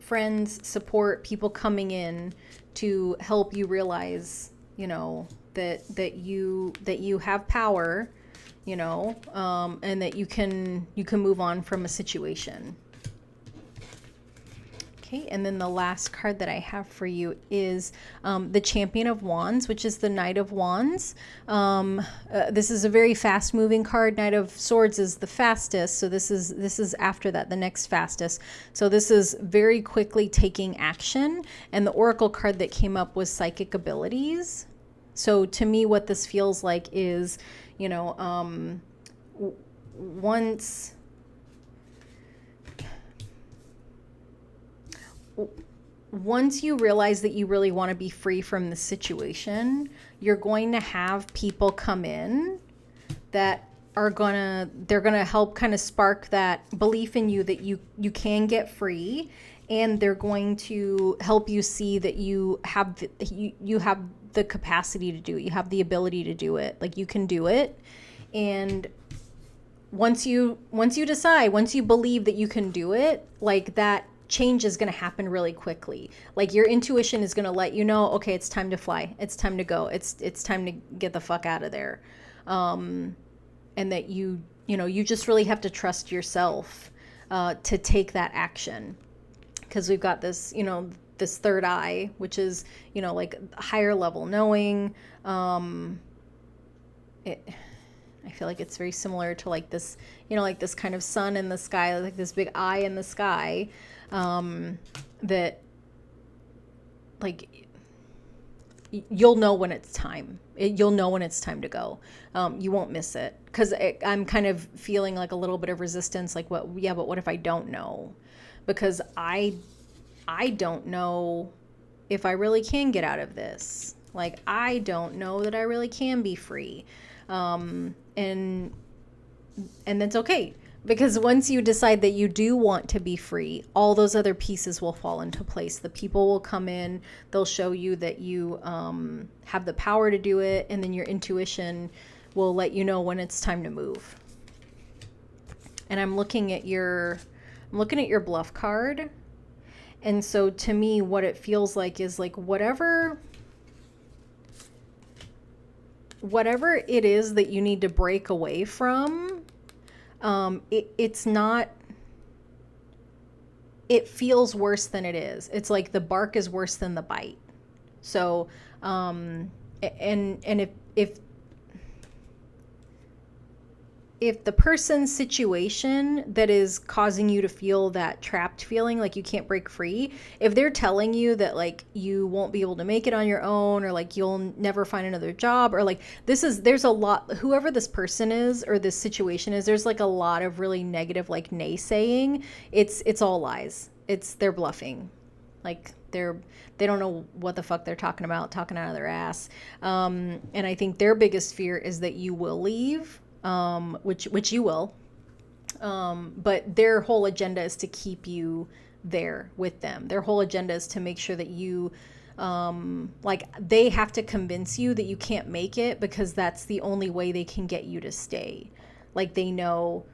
friends, support, people coming in to help you realize, that you have power, and that you can move on from a situation. Okay, and then the last card that I have for you is the Champion of Wands, which is the Knight of Wands. This is a very fast-moving card. Knight of Swords is the fastest, so this is after that, the next fastest. So this is very quickly taking action, and the Oracle card that came up was Psychic Abilities. So to me, what this feels like is, once you realize that you really want to be free from the situation, you're going to have people come in that they're gonna help kind of spark that belief in you that you can get free, and they're going to help you see that you have the capacity to do it. You have the ability to do it. Like you can do it. And once you decide, once you believe that you can do it, like that change is going to happen really quickly. Like your intuition is going to let you know, okay, it's time to fly. It's time to go. It's time to get the fuck out of there. And that you just really have to trust yourself to take that action. Because we've got this, this third eye, which is, like higher level knowing. I feel like it's very similar to like this, like this kind of sun in the sky, like this big eye in the sky, that like you'll know when it's time. You'll know when it's time to go. You won't miss it, because I'm kind of feeling like a little bit of resistance, like but what if I don't know? Because I don't know if I really can get out of this. Like I don't know that I really can be free. And that's okay. Because once you decide that you do want to be free, all those other pieces will fall into place. The people will come in, they'll show you that you have the power to do it, and then your intuition will let you know when it's time to move. And I'm looking at your bluff card. And so to me, what it feels like is like whatever it is that you need to break away from, it's not, it feels worse than it is. It's like the bark is worse than the bite. So, and if the person's situation that is causing you to feel that trapped feeling, like you can't break free, if they're telling you that like you won't be able to make it on your own, or like you'll never find another job, or like there's a lot, whoever this person is or this situation is, there's like a lot of really negative like naysaying. It's all lies. They're bluffing. Like they don't know what the fuck they're talking about, talking out of their ass. And I think their biggest fear is that you will leave. Which you will, but their whole agenda is to keep you there with them. Their whole agenda is to make sure that you, like they have to convince you that you can't make it, because that's the only way they can get you to stay. Like they know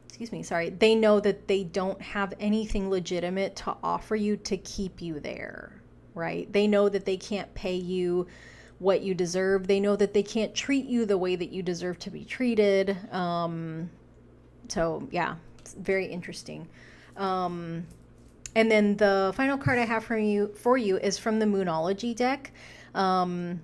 that they don't have anything legitimate to offer you to keep you there, right? They know that they can't pay you what you deserve. They know that they can't treat you the way that you deserve to be treated. So yeah, it's very interesting. And then the final card I have for you is from the Moonology deck. And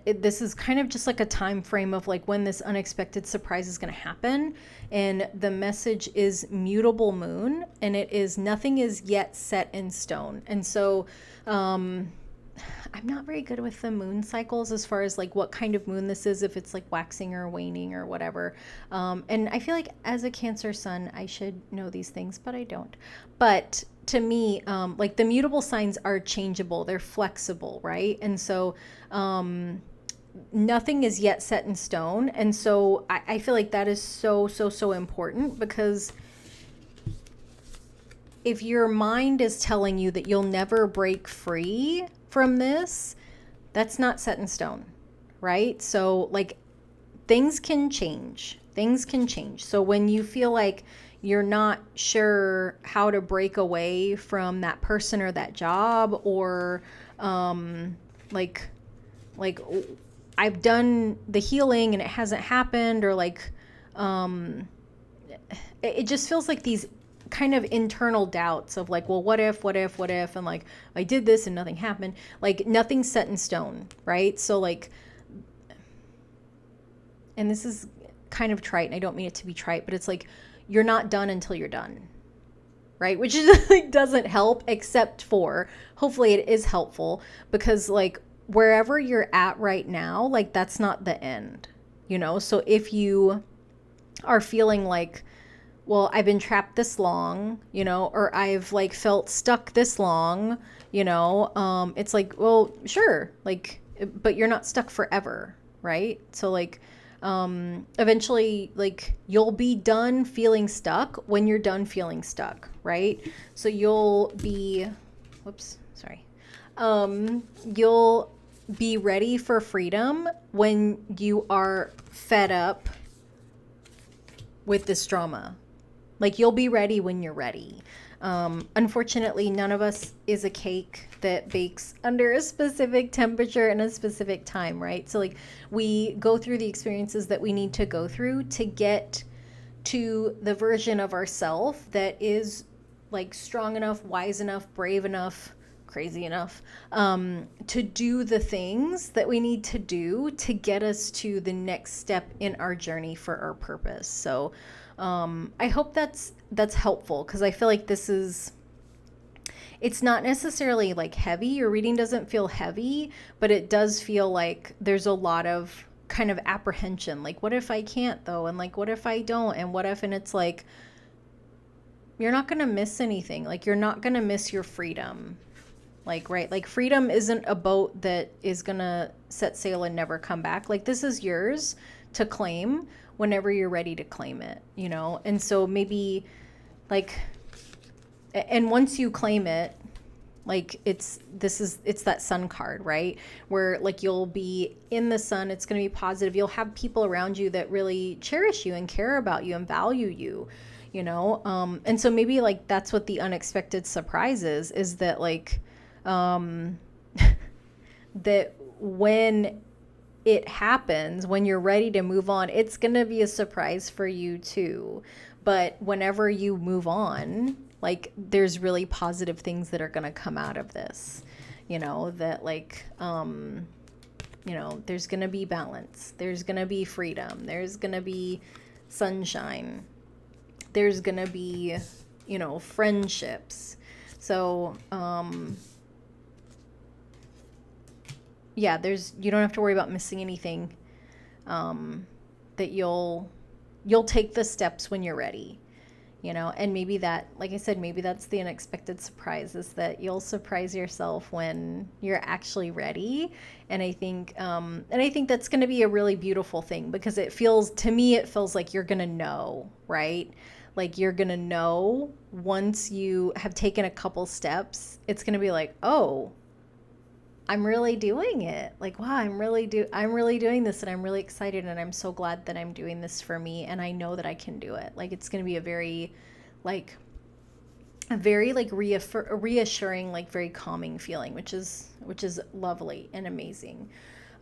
this is kind of just like a time frame of like when this unexpected surprise is going to happen. And the message is mutable moon, and it is nothing is yet set in stone. And so, I'm not very good with the moon cycles as far as like what kind of moon this is, if it's like waxing or waning or whatever. And I feel like as a Cancer sun, I should know these things, but I don't. But to me, like the mutable signs are changeable. They're flexible, right? And so nothing is yet set in stone. And so I feel like that is so important, because if your mind is telling you that you'll never break free from this, that's not set in stone, right? So like things can change. So when you feel like you're not sure how to break away from that person or that job, or like I've done the healing and it hasn't happened, or like it just feels like these kind of internal doubts of like, well, what if, and like I did this and nothing happened. Like nothing's set in stone, right? So like, and this is kind of trite, and I don't mean it to be trite, but it's like you're not done until you're done, right? Which is like doesn't help, except for hopefully it is helpful, because like wherever you're at right now, like that's not the end, you know? So if you are feeling like, well, I've been trapped this long, you know, or I've like felt stuck this long, you know, it's like, well, sure, like, but you're not stuck forever, right? So like, eventually, like, you'll be done feeling stuck when you're done feeling stuck, right? So you'll be, you'll be ready for freedom when you are fed up with this drama. Like you'll be ready when you're ready. Unfortunately, none of us is a cake that bakes under a specific temperature and a specific time, right? So like we go through the experiences that we need to go through to get to the version of ourselves that is like strong enough, wise enough, brave enough, crazy enough, to do the things that we need to do to get us to the next step in our journey for our purpose. So I hope that's helpful, because I feel like it's not necessarily like heavy. Your reading doesn't feel heavy, but it does feel like there's a lot of kind of apprehension. Like, what if I can't though? And like, what if I don't? And what if, and it's like, you're not going to miss anything. Like, you're not going to miss your freedom. Like, right. Like freedom isn't a boat that is going to set sail and never come back. Like this is yours to claim whenever you're ready to claim it, you know? And so maybe like, and once you claim it, like it's that sun card, right? Where like you'll be in the sun, it's going to be positive. You'll have people around you that really cherish you and care about you and value you, you know? And so maybe like that's what the unexpected surprise is that like, that when it happens, when you're ready to move on, it's going to be a surprise for you too. But whenever you move on, like there's really positive things that are going to come out of this, you know, that like, you know, there's going to be balance. There's going to be freedom. There's going to be sunshine. There's going to be, you know, friendships. So, yeah, you don't have to worry about missing anything. That you'll take the steps when you're ready, you know, and maybe that, like I said, maybe that's the unexpected surprise, is that you'll surprise yourself when you're actually ready. And I think that's going to be a really beautiful thing, because it feels like you're going to know, right? Like you're going to know once you have taken a couple steps. It's going to be like, oh, I'm really doing it. Like, wow, I'm really doing this, and I'm really excited, and I'm so glad that I'm doing this for me, and I know that I can do it. Like, it's going to be a very reassuring, like very calming feeling, which is lovely and amazing.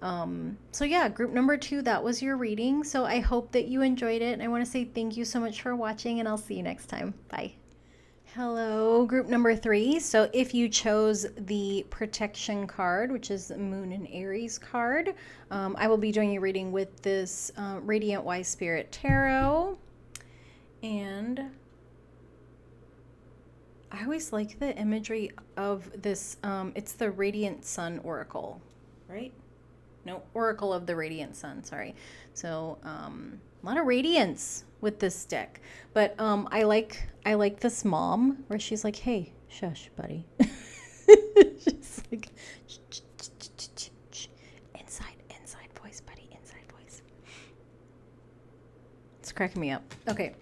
So yeah, group number 2, that was your reading. So I hope that you enjoyed it, and I want to say thank you so much for watching, and I'll see you next time. Bye. Hello, group number 3. So if you chose the protection card, which is the Moon and Aries card, I will be doing a reading with this Radiant Wise Spirit Tarot. And I always like the imagery of this. It's the Radiant Sun Oracle, right? No, Oracle of the Radiant Sun, sorry. So a lot of radiance with this deck. But I like this mom where she's like, hey, shush, buddy. She's like, inside voice, buddy, inside voice. It's cracking me up. Okay.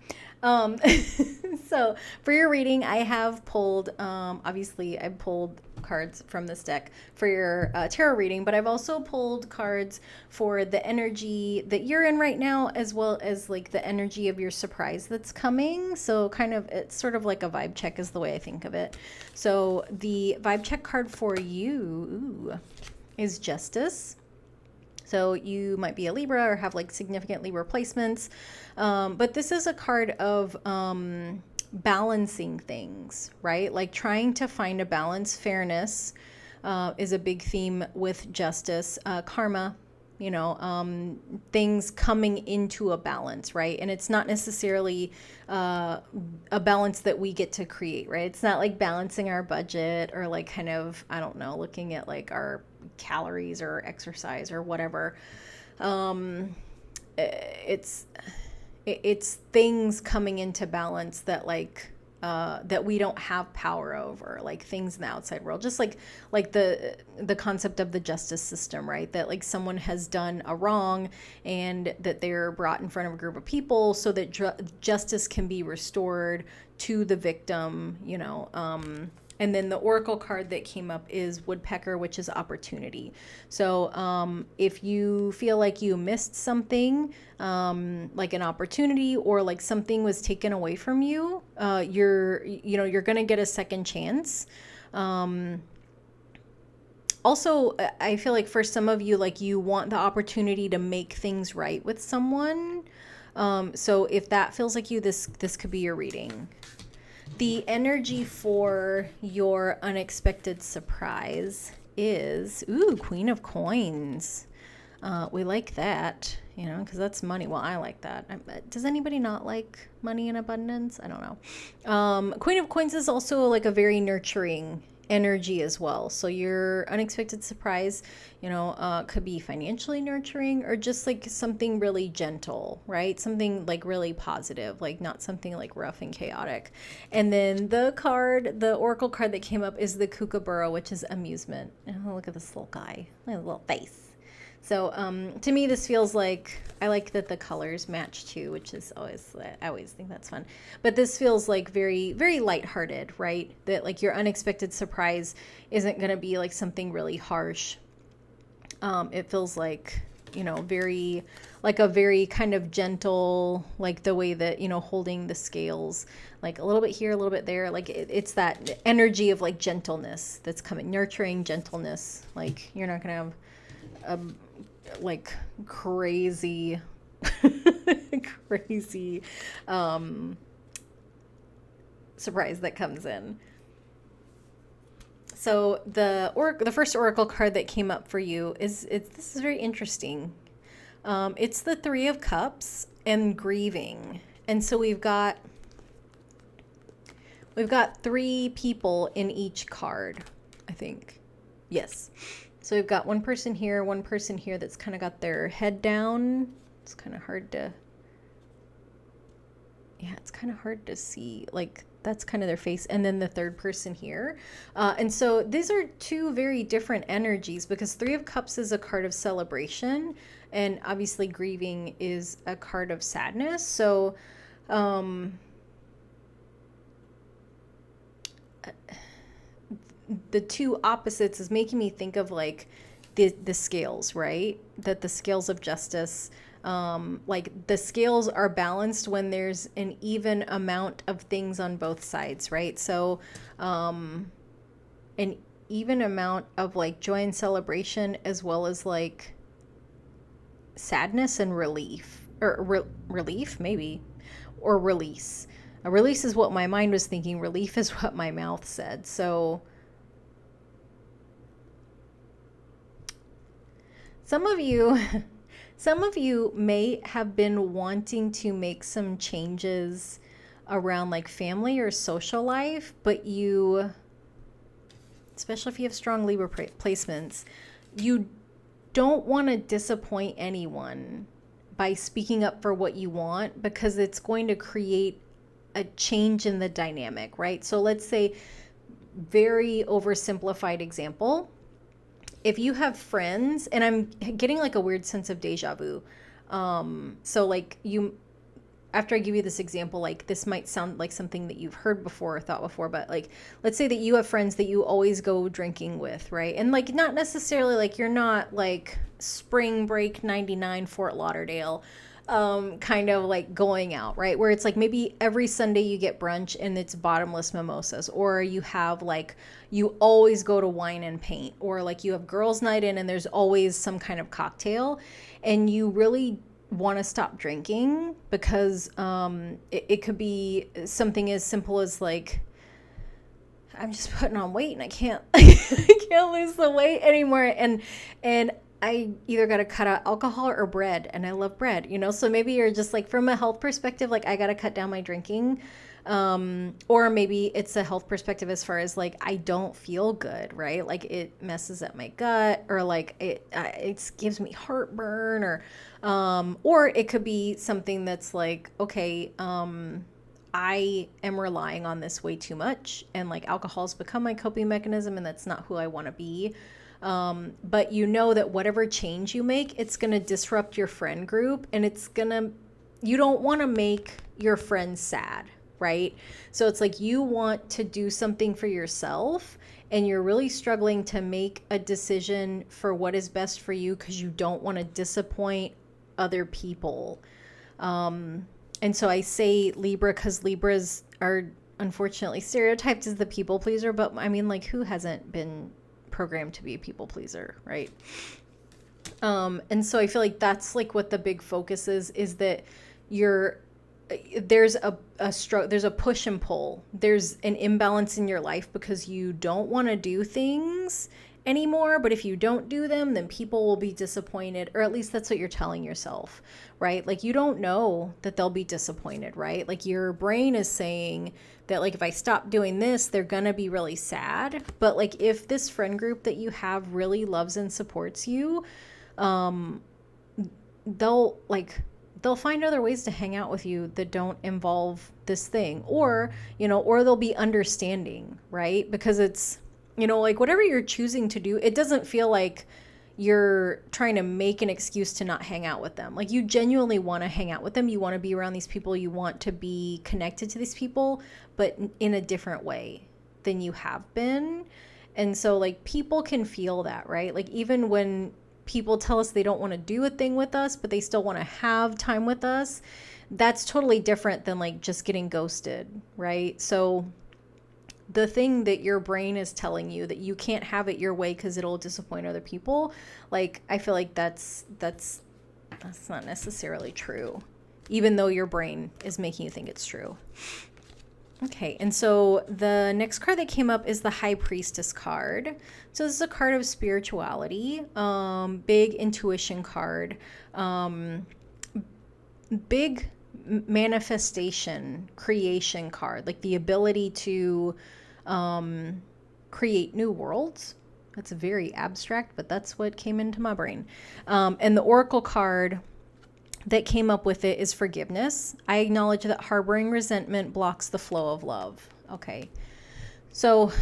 So for your reading, I have pulled, obviously I pulled cards from this deck for your tarot reading, but I've also pulled cards for the energy that you're in right now, as well as like the energy of your surprise that's coming. So kind of, it's sort of like a vibe check is the way I think of it. So the vibe check card for you is Justice. So you might be a Libra or have like significant Libra placements. But this is a card of balancing things, right? Like trying to find a balance. Fairness is a big theme with Justice. Karma, you know, things coming into a balance, right? And it's not necessarily a balance that we get to create, right? It's not like balancing our budget or like kind of, I don't know, looking at like our calories or exercise or whatever. It's things coming into balance that like that we don't have power over, like things in the outside world, just like the concept of the justice system, right? That like someone has done a wrong and that they're brought in front of a group of people so that justice can be restored to the victim, you know. And then the oracle card that came up is Woodpecker, which is opportunity. So if you feel like you missed something, like an opportunity or like something was taken away from you, you're going to get a second chance. Also, I feel like for some of you, like you want the opportunity to make things right with someone. So if that feels like you, this could be your reading. The energy for your unexpected surprise is, Queen of Coins. We like that, you know, because that's money. Well, I like that. Does anybody not like money in abundance? I don't know. Queen of Coins is also like a very nurturing energy as well. So your unexpected surprise, you know, could be financially nurturing or just like something really gentle, right? Something like really positive, like not something like rough and chaotic. And then the oracle card that came up is the Kookaburra, which is amusement. Oh, look at this little guy, my little face. So to me, this feels like, I like that the colors match too, which is always, I always think that's fun. But this feels like very, very lighthearted, right? That like your unexpected surprise isn't going to be like something really harsh. It feels like, very, like a very kind of gentle, like the way that, holding the scales, like a little bit here, a little bit there. Like it's that energy of like gentleness that's coming, nurturing gentleness. Like you're not going to have like crazy, crazy surprise that comes in. So the first oracle card that came up for you this is very interesting. It's the Three of Cups and grieving, and so we've got three people in each card, I think. Yes. So we've got one person here that's kind of got their head down. It's kind of hard to, it's kind of hard to see. Like that's kind of their face. And then the third person here. And so these are two very different energies, because Three of Cups is a card of celebration, and obviously grieving is a card of sadness. So, the two opposites is making me think of like the scales, right? That the scales of justice, like the scales are balanced when there's an even amount of things on both sides, right? So an even amount of like joy and celebration, as well as like sadness and relief, or relief maybe, or release. A release is what my mind was thinking. Relief is what my mouth said. So some of you may have been wanting to make some changes around like family or social life, but you, especially if you have strong Libra placements, you don't want to disappoint anyone by speaking up for what you want, because it's going to create a change in the dynamic, right? So let's say, very oversimplified example, if you have friends, and I'm getting like a weird sense of deja vu. So like after I give you this example, like this might sound like something that you've heard before or thought before, but like, let's say that you have friends that you always go drinking with, right? And like, not necessarily like, you're not like spring break 99 Fort Lauderdale, kind of like going out, right? Where it's like maybe every Sunday you get brunch and it's bottomless mimosas, or you have like, you always go to wine and paint, or like you have girls' night in and there's always some kind of cocktail, and you really want to stop drinking because it could be something as simple as like, I'm just putting on weight and I can't I can't lose the weight anymore, and I either got to cut out alcohol or bread, and I love bread, so maybe you're just like, from a health perspective, like I got to cut down my drinking, or maybe it's a health perspective as far as like, I don't feel good, right? Like it messes up my gut, or like it gives me heartburn, or it could be something that's like, okay, I am relying on this way too much, and like alcohol's become my coping mechanism, and that's not who I want to be. But you know that whatever change you make, it's going to disrupt your friend group, and you don't want to make your friends sad, right? So it's like, you want to do something for yourself, and you're really struggling to make a decision for what is best for you, because you don't want to disappoint other people. And so I say Libra because Libras are unfortunately stereotyped as the people pleaser, but I mean, like, who hasn't been programmed to be a people pleaser, right? And so I feel like that's like what the big focus is that there's a push and pull. There's an imbalance in your life because you don't want to do things anymore, but if you don't do them, then people will be disappointed, or at least that's what you're telling yourself, right? Like, you don't know that they'll be disappointed, right? Like, your brain is saying that, like, if I stop doing this, they're gonna be really sad. But like, if this friend group that you have really loves and supports you, they'll find other ways to hang out with you that don't involve this thing, or they'll be understanding, right? Because it's, like, whatever you're choosing to do, it doesn't feel like, you're trying to make an excuse to not hang out with them. Like, you genuinely want to hang out with them. You want to be around these people. You want to be connected to these people, but in a different way than you have been. And so, like, people can feel that, right? Like, even when people tell us they don't want to do a thing with us, but they still want to have time with us, that's totally different than like just getting ghosted, right? So the thing that your brain is telling you that you can't have it your way because it'll disappoint other people, like, I feel like that's not necessarily true, even though your brain is making you think it's true. Okay, and so the next card that came up is the High Priestess card. So this is a card of spirituality, big intuition card, big manifestation, creation card, like the ability to create new worlds. That's very abstract, but that's what came into my brain. And the Oracle card that came up with it is forgiveness. I acknowledge that harboring resentment blocks the flow of love. Okay. So,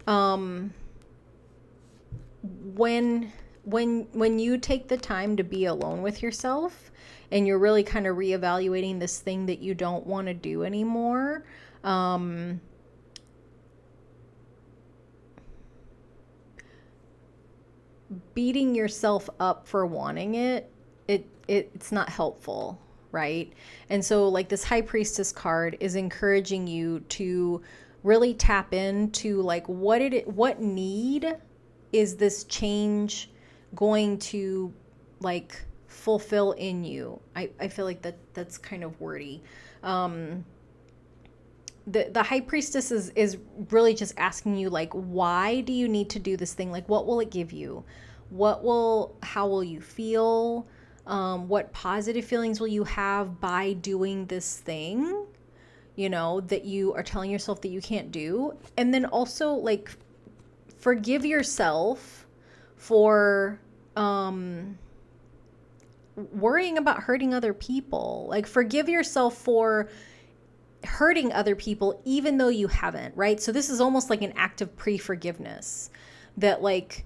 when you take the time to be alone with yourself and you're really kind of reevaluating this thing that you don't want to do anymore, beating yourself up for wanting it's not helpful, right? And so, like, this High Priestess card is encouraging you to really tap into, like, what need is this change going to, like, fulfill in you? I feel like that's kind of wordy. The High Priestess is really just asking you, like, why do you need to do this thing? Like, what will it give you? How will you feel? What positive feelings will you have by doing this thing, that you are telling yourself that you can't do? And then also, like, forgive yourself for worrying about hurting other people. Like, forgive yourself for hurting other people even though you haven't, right? So this is almost like an act of pre-forgiveness, that, like,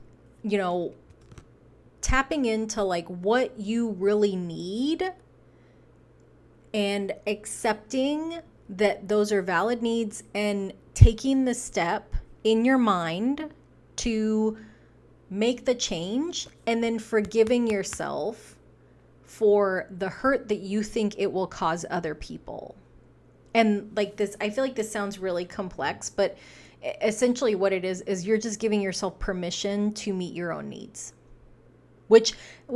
tapping into, like, what you really need and accepting that those are valid needs, and taking the step in your mind to make the change, and then forgiving yourself for the hurt that you think it will cause other people. And, like, this, I feel like this sounds really complex, but essentially what it is you're just giving yourself permission to meet your own needs. Which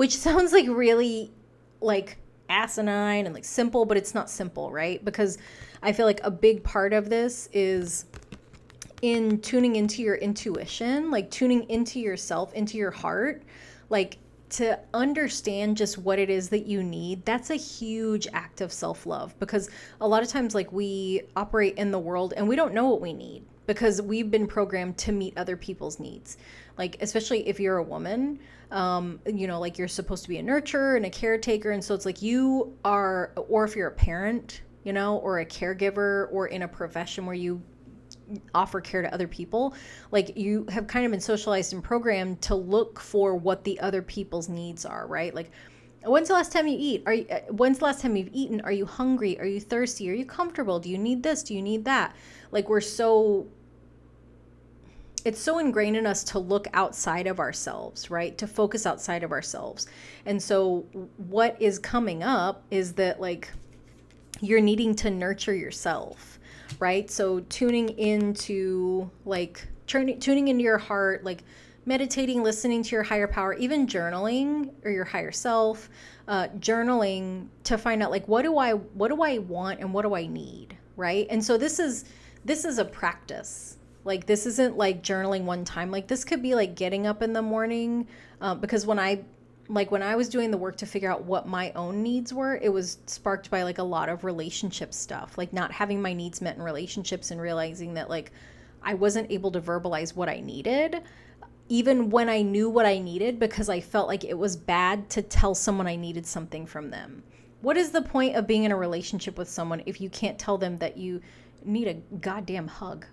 sounds like really, like, asinine and, like, simple, but it's not simple, right? Because I feel like a big part of this is in tuning into your intuition, like tuning into yourself, into your heart, like, to understand just what it is that you need. That's a huge act of self-love, because a lot of times, like, we operate in the world and we don't know what we need because we've been programmed to meet other people's needs. Like, especially if you're a woman, like, you're supposed to be a nurturer and a caretaker. And so it's like you are, or if you're a parent, or a caregiver, or in a profession where you offer care to other people, like, you have kind of been socialized and programmed to look for what the other people's needs are, right? Like, when's the last time you eat? When's the last time you've eaten? Are you hungry? Are you thirsty? Are you comfortable? Do you need this? Do you need that? Like, it's so ingrained in us to look outside of ourselves, right? To focus outside of ourselves. And so what is coming up is that, like, you're needing to nurture yourself, right? So tuning into, like, tuning into your heart, like, meditating, listening to your higher power, even journaling, or your higher self, journaling to find out, like, what do I want and what do I need, right? And so this is a practice. Like, this isn't like journaling one time. Like, this could be like getting up in the morning, because when I was doing the work to figure out what my own needs were, it was sparked by, like, a lot of relationship stuff, like not having my needs met in relationships, and realizing that, like, I wasn't able to verbalize what I needed, even when I knew what I needed, because I felt like it was bad to tell someone I needed something from them. What is the point of being in a relationship with someone if you can't tell them that you need a goddamn hug?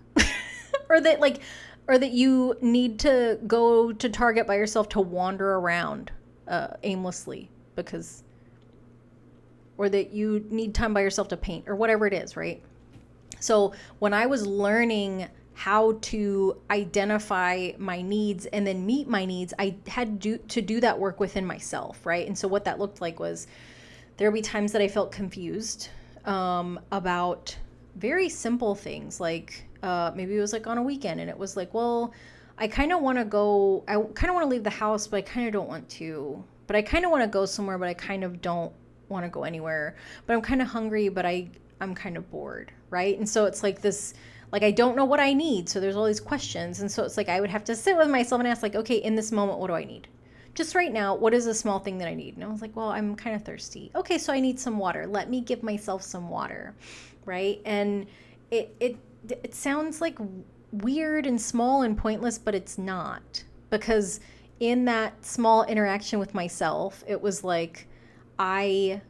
or or that you need to go to Target by yourself to wander around aimlessly because, or that you need time by yourself to paint or whatever it is, right? So when I was learning how to identify my needs and then meet my needs, I had to do that work within myself, right? And so what that looked like was there would be times that I felt confused about very simple things, like maybe it was like on a weekend and it was like, well, I kind of want to leave the house, but I kind of don't want to. But I kind of want to go somewhere, but I kind of don't want to go anywhere. But I'm kind of hungry, but I'm kind of bored, right? And so it's like this, like I don't know what I need. So there's all these questions. And so it's like I would have to sit with myself and ask like, okay, in this moment, what do I need? Just right now, what is a small thing that I need? And I was like, well, I'm kind of thirsty. Okay, so I need some water. Let me give myself some water, right? And it sounds like weird and small and pointless, but it's not. Because in that small interaction with myself, it was like I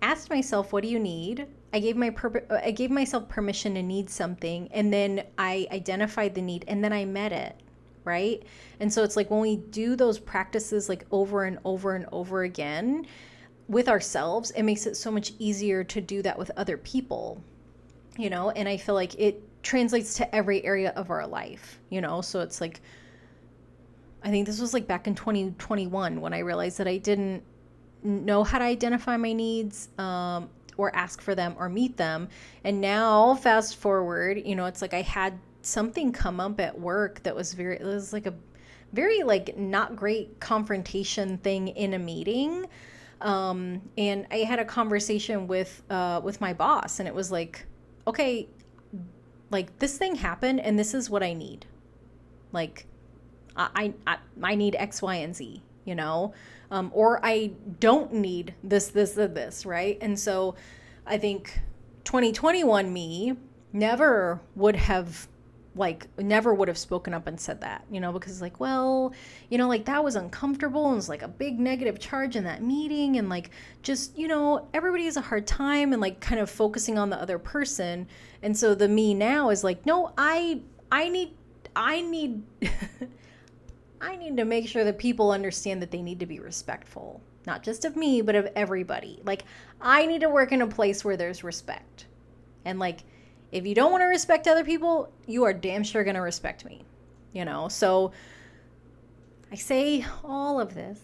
asked myself, what do you need? I gave myself permission to need something, and then I identified the need, and then I met it, right? And so it's like when we do those practices like over and over and over again with ourselves, it makes it so much easier to do that with other people, you know? And I feel like it translates to every area of our life, you know? So it's like, I think this was like back in 2021 when I realized that I didn't know how to identify my needs, or ask for them or meet them. And now fast forward, you know, it's like I had something come up at work that was it was like a very like not great confrontation thing in a meeting. And I had a conversation with my boss, and it was like, okay, like this thing happened and this is what I need. Like I need X, Y, and Z, you know? Or I don't need this, right? And so I think 2021 me never would have spoken up and said that, you know, because like, well, you know, like that was uncomfortable and it was like a big negative charge in that meeting, and like just, you know, everybody has a hard time and like kind of focusing on the other person. And so the me now is like, no, I need I need to make sure that people understand that they need to be respectful, not just of me, but of everybody. Like, I need to work in a place where there's respect. And like, if you don't want to respect other people, you are damn sure going to respect me, you know? So I say all of this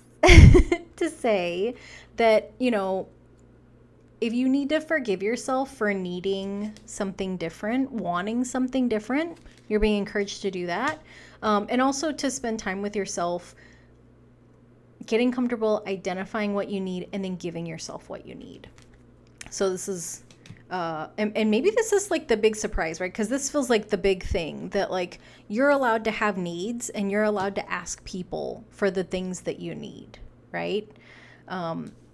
to say that, you know, if you need to forgive yourself for needing something different, wanting something different, you're being encouraged to do that. And also to spend time with yourself, getting comfortable, identifying what you need, and then giving yourself what you need. So this is, and maybe this is like the big surprise, right? Because this feels like the big thing that like you're allowed to have needs and you're allowed to ask people for the things that you need, right?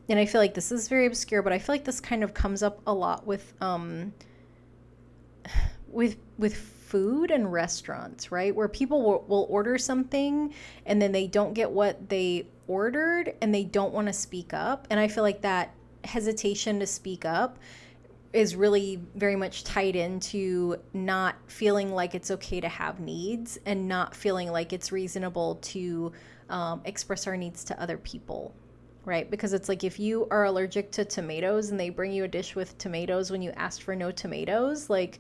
And I feel like this is very obscure, but I feel like this kind of comes up a lot with food and restaurants, right? Where people will order something and then they don't get what they ordered and they don't want to speak up. And I feel like that hesitation to speak up is really very much tied into not feeling like it's okay to have needs and not feeling like it's reasonable to express our needs to other people, right? Because it's like if you are allergic to tomatoes and they bring you a dish with tomatoes when you asked for no tomatoes, like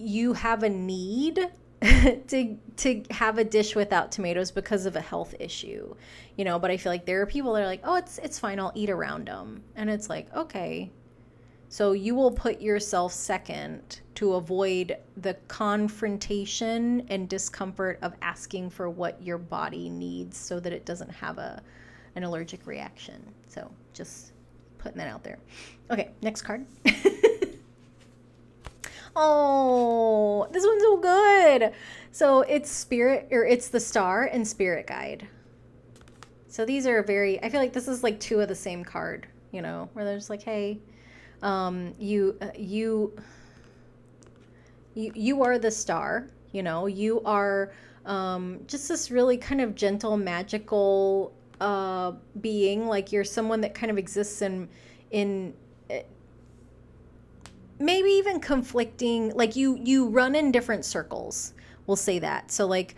you have a need to have a dish without tomatoes because of a health issue, you know. But I feel like there are people that are like, oh, it's fine, I'll eat around them. And it's like, okay, so you will put yourself second to avoid the confrontation and discomfort of asking for what your body needs so that it doesn't have an allergic reaction. So just putting that out there. Okay, next card. Oh, this one's so good. So it's it's the Star and Spirit Guide. So these are I feel like this is like two of the same card, you know, where they're just like, hey, you are the star, you know, you are just this really kind of gentle, magical being. Like you're someone that kind of exists in maybe even conflicting, like you run in different circles. We'll say that. So like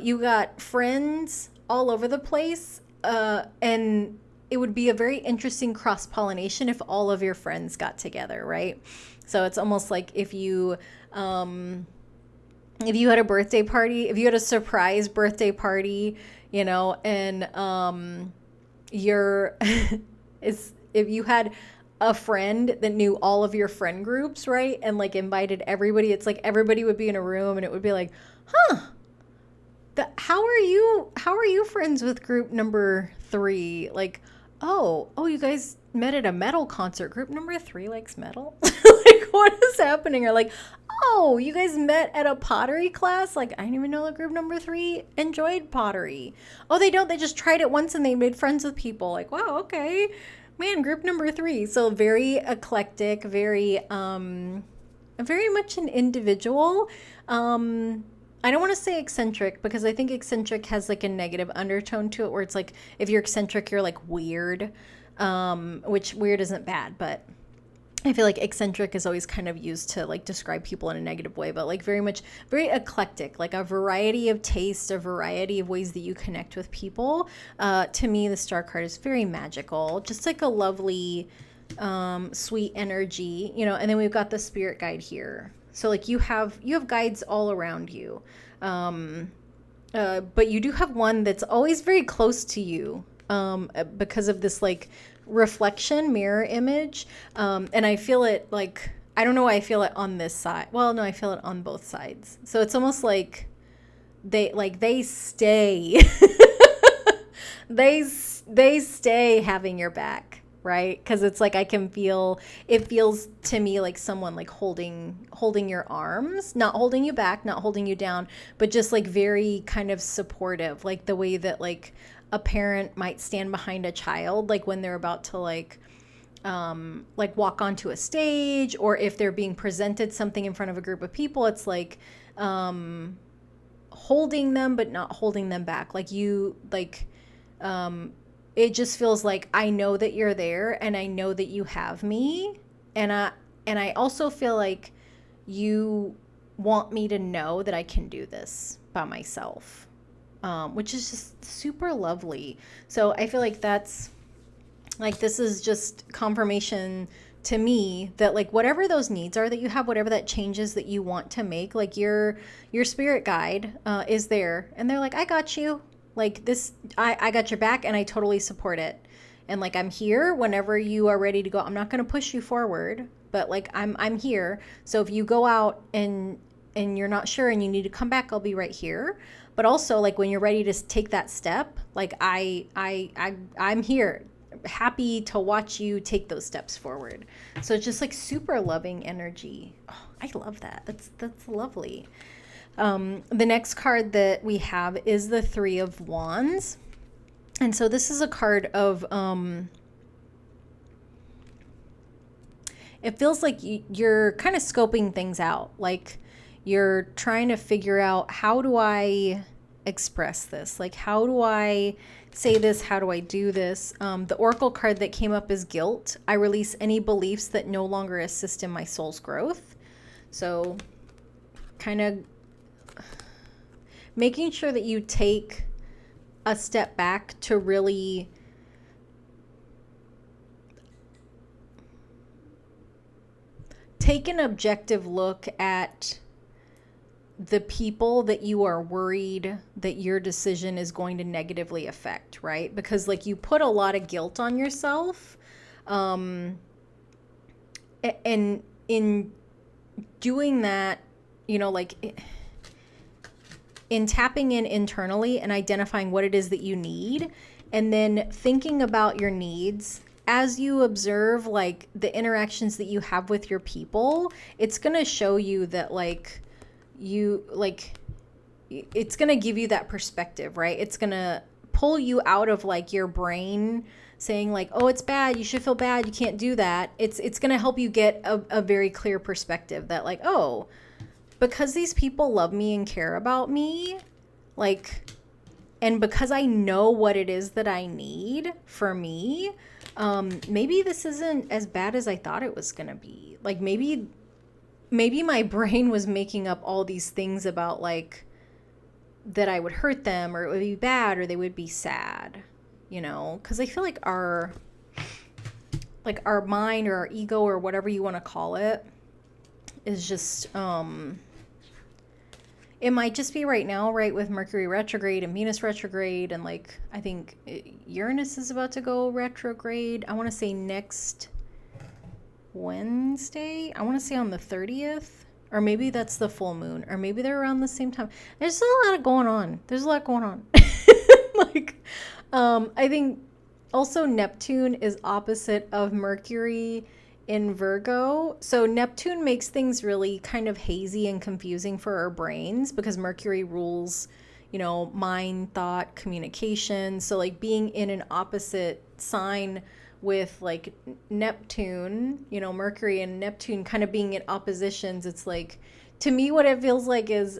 you got friends all over the place, and it would be a very interesting cross pollination if all of your friends got together, right? So it's almost like if you had a birthday party, if you had a surprise birthday party, you know, and you're is if you had a friend that knew all of your friend groups, right? And like invited everybody, it's like everybody would be in a room and it would be like, huh, how are you friends with group number 3? Like, oh, you guys met at a metal concert. Group number 3 likes metal. Like, what is happening? Or like, oh, you guys met at a pottery class. Like, I didn't even know that group number 3 enjoyed pottery. Oh, they don't. They just tried it once and they made friends with people. Like, wow, okay, man, group number 3. So very eclectic, very much an individual. I don't want to say eccentric because I think eccentric has like a negative undertone to it where it's like if you're eccentric, you're like weird, which weird isn't bad, but I feel like eccentric is always kind of used to like describe people in a negative way, but like very eclectic, like a variety of tastes, a variety of ways that you connect with people. To me, the star card is very magical, just like a lovely, sweet energy, you know, and then we've got the spirit guide here. So like you have guides all around you. But you do have one that's always very close to you, because of this like reflection mirror image. And I feel it like, I don't know why I feel it on this side. Well, no, I feel it on both sides. So it's almost like they stay, they stay having your back. Right? Because it's like I can feel, it feels to me like someone like holding your arms, not holding you back, not holding you down, but just like very kind of supportive, like the way that like a parent might stand behind a child, like when they're about to like walk onto a stage, or if they're being presented something in front of a group of people, it's like holding them but not holding them back. Like you like it just feels like I know that you're there and I know that you have me, and I also feel like you want me to know that I can do this by myself, which is just super lovely. So I feel like that's like, this is just confirmation to me that like whatever those needs are that you have, whatever that changes that you want to make, like your spirit guide is there, and they're like, I got you. Like this, I got your back and I totally support it. And like, I'm here whenever you are ready to go. I'm not going to push you forward, but like I'm here. So if you go out and you're not sure and you need to come back, I'll be right here. But also like when you're ready to take that step, like I'm here, happy to watch you take those steps forward. So it's just like super loving energy. Oh, I love that. That's lovely. The next card that we have is the 3 of Wands. And so this is a card of, it feels like you're kind of scoping things out. Like you're trying to figure out, how do I express this? Like, how do I say this? How do I do this? The Oracle card that came up is guilt. I release any beliefs that no longer assist in my soul's growth. So kind of making sure that you take a step back to really take an objective look at the people that you are worried that your decision is going to negatively affect, right? Because like you put a lot of guilt on yourself, and in doing that, you know, like in tapping in internally and identifying what it is that you need, and then thinking about your needs as you observe like the interactions that you have with your people, it's going to show you that like you like, it's going to give you that perspective, right? It's going to pull you out of like your brain saying like, oh, it's bad, you should feel bad, you can't do that. It's going to help you get a very clear perspective that like, oh, because these people love me and care about me, like, and because I know what it is that I need for me, maybe this isn't as bad as I thought it was going to be. Like maybe maybe my brain was making up all these things about like that I would hurt them, or it would be bad, or they would be sad, you know, because I feel like our mind or our ego or whatever you want to call it is just it might just be right now, right, with Mercury retrograde and Venus retrograde, and like I think Uranus is about to go retrograde. I want to say next Wednesday. I want to say on the 30th, or maybe that's the full moon, or maybe they're around the same time. There's a lot going on. Like I think also Neptune is opposite of Mercury in Virgo. So Neptune makes things really kind of hazy and confusing for our brains because Mercury rules, you know, mind, thought, communication. So like being in an opposite sign with like Neptune, you know, Mercury and Neptune kind of being in oppositions, it's like, to me what it feels like is